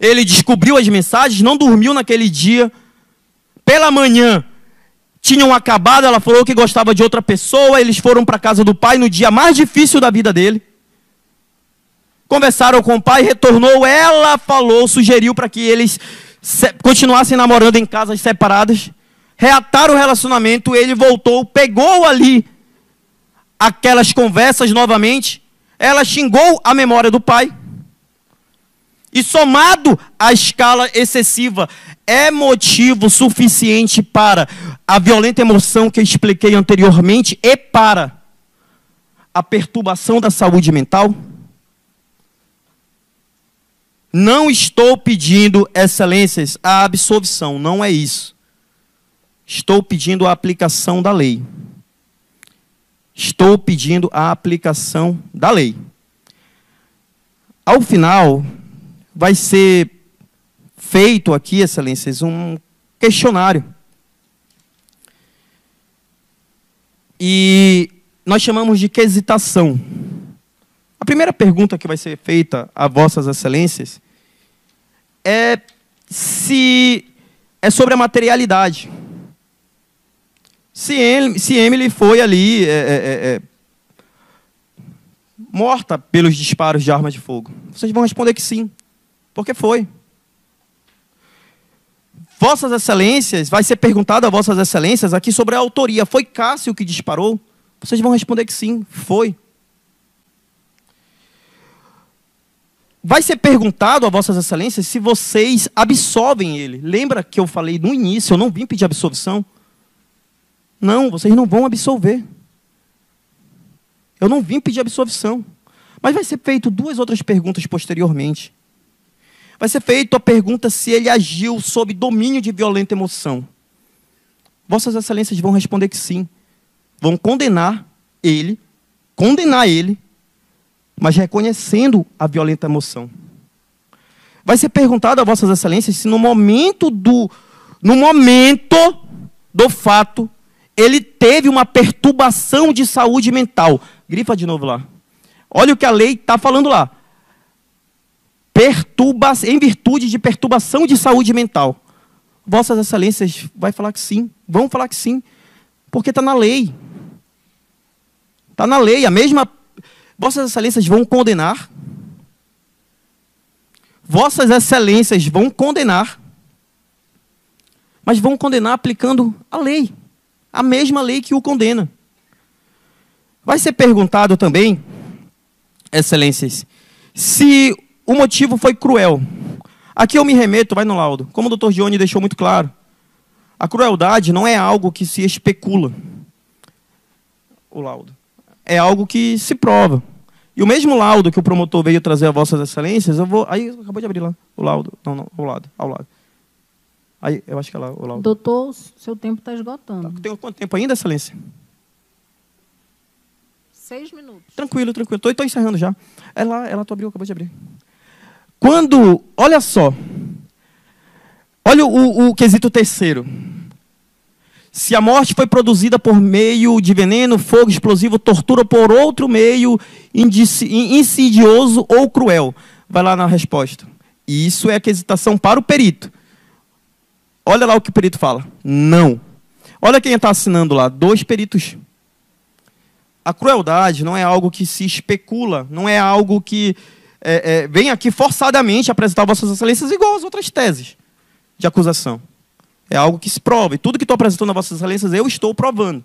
ele descobriu as mensagens, não dormiu naquele dia, pela manhã tinham acabado, ela falou que gostava de outra pessoa, eles foram para a casa do pai no dia mais difícil da vida dele. conversaram com o pai, retornou, ela falou, sugeriu para que eles continuassem namorando em casas separadas, reataram o relacionamento, ele voltou, pegou ali aquelas conversas novamente, ela xingou a memória do pai, e somado à escala excessiva, é motivo suficiente para a violenta emoção que eu expliquei anteriormente e para a perturbação da saúde mental? Não estou pedindo, excelências, a absolvição, não é isso. Estou pedindo a aplicação da lei. Estou pedindo a aplicação da lei. Ao final, vai ser feito aqui, excelências, um questionário. E nós chamamos de quesitação. A primeira pergunta que vai ser feita a vossas excelências é sobre a materialidade. Se Emily foi ali morta pelos disparos de arma de fogo. Vocês vão responder que sim, porque foi. Vossas excelências, vai ser perguntado a vossas excelências aqui sobre a autoria. Foi Cássio que disparou? Vocês vão responder que sim, foi. Vai ser perguntado a vossas excelências se vocês absolvem ele. Lembra que eu falei no início, eu não vim pedir absolvição? Não, vocês não vão absolver. Eu não vim pedir absolvição. Mas vai ser feito duas outras perguntas posteriormente. Vai ser feita a pergunta se ele agiu sob domínio de violenta emoção. Vossas excelências vão responder que sim. Vão condenar ele, mas reconhecendo a violenta emoção. Vai ser perguntado a vossas excelências se no momento do fato, ele teve uma perturbação de saúde mental. Grifa de novo lá. Olha o que a lei está falando lá. Em virtude de perturbação de saúde mental. Vossas excelências vai falar que sim. Vão falar que sim. Porque está na lei. Está na lei. Vossas excelências vão condenar. Vossas excelências vão condenar. Mas vão condenar aplicando a lei. A mesma lei que o condena. Vai ser perguntado também, excelências, se o motivo foi cruel. Aqui eu me remeto, vai no laudo. Como o doutor Gione deixou muito claro, a crueldade não é algo que se especula. O laudo. É algo que se prova. E o mesmo laudo que o promotor veio trazer a vossas excelências, eu vou... Aí, acabou de abrir lá, o laudo. Não, ao lado. Aí, eu acho que é lá, o laudo. Doutor, seu tempo está esgotando. Tá. Tem quanto tempo ainda, excelência? 6 minutos. Tranquilo. Estou encerrando já. Ela tu abriu, acabou de abrir. Olha só. Olha o quesito terceiro. Se a morte foi produzida por meio de veneno, fogo explosivo, tortura por outro meio insidioso ou cruel. Vai lá na resposta. Isso é a quesitação para o perito. Olha lá o que o perito fala. Não. Olha quem está assinando lá. 2 peritos. A crueldade não é algo que se especula, não é algo que vem aqui forçadamente apresentar vossas excelências igual às outras teses de acusação. É algo que se prova. E tudo que estou apresentando a vossas excelências, eu estou provando.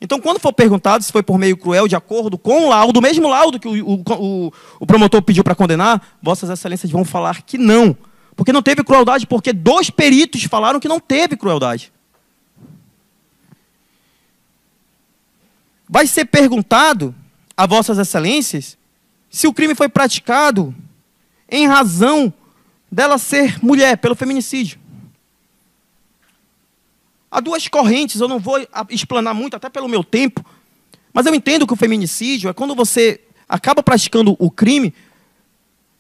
Então, quando for perguntado se foi por meio cruel, de acordo com o laudo, o mesmo laudo que o promotor pediu para condenar, vossas excelências vão falar que não. Porque não teve crueldade, porque 2 peritos falaram que não teve crueldade. Vai ser perguntado a vossas excelências se o crime foi praticado em razão dela ser mulher, pelo feminicídio. Há 2 correntes, eu não vou explanar muito, até pelo meu tempo, mas eu entendo que o feminicídio é quando você acaba praticando o crime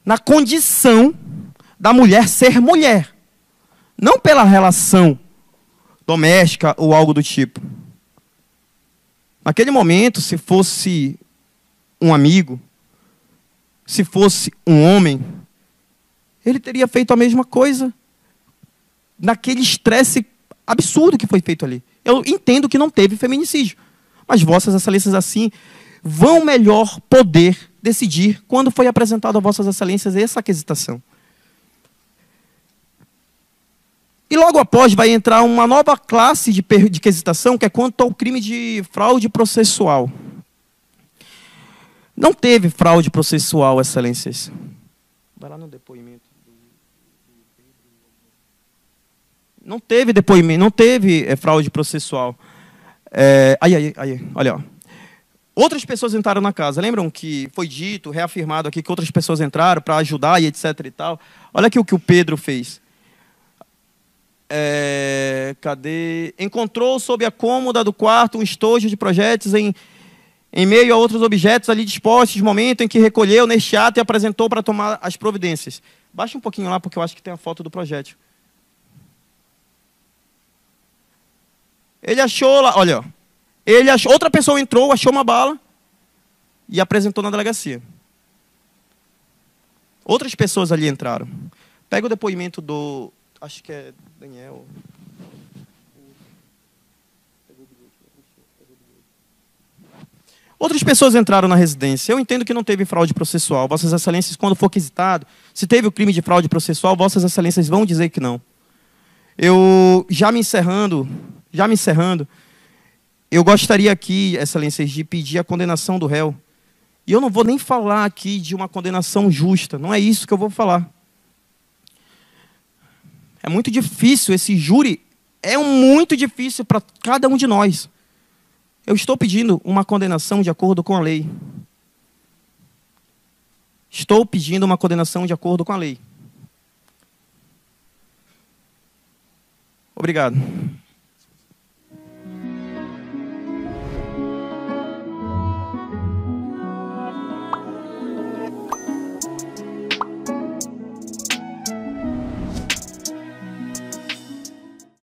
na condição da mulher ser mulher, não pela relação doméstica ou algo do tipo. Naquele momento, se fosse um amigo, se fosse um homem, ele teria feito a mesma coisa naquele estresse absurdo que foi feito ali. Eu entendo que não teve feminicídio, mas vossas excelências assim vão melhor poder decidir quando foi apresentado a Vossas Excelências essa aquisitação. E logo após vai entrar uma nova classe de quesitação, que é quanto ao crime de fraude processual. Não teve fraude processual, Excelências. Vai lá no depoimento. Não teve depoimento, não teve fraude processual. Olha, ó. Outras pessoas entraram na casa. Lembram que foi dito, reafirmado aqui, que outras pessoas entraram para ajudar e etc. e tal. Olha aqui o que o Pedro fez. Cadê? Encontrou sob a cômoda do quarto um estojo de projéteis em meio a outros objetos ali dispostos, momento em que recolheu neste ato e apresentou para tomar as providências. Baixa um pouquinho lá, porque eu acho que tem a foto do projétil. Ele achou lá, olha, outra pessoa entrou, achou uma bala e apresentou na delegacia. Outras pessoas ali entraram. Pega o depoimento do, acho que é Daniel. Outras pessoas entraram na residência. Eu entendo que não teve fraude processual. Vossas Excelências, quando for quesitado, se teve o crime de fraude processual, Vossas Excelências vão dizer que não. Eu, já me encerrando, eu gostaria aqui, Excelências, de pedir a condenação do réu. E eu não vou nem falar aqui de uma condenação justa. Não é isso que eu vou falar. É muito difícil, esse júri é muito difícil para cada um de nós. Eu estou pedindo uma condenação de acordo com a lei. Estou pedindo uma condenação de acordo com a lei. Obrigado.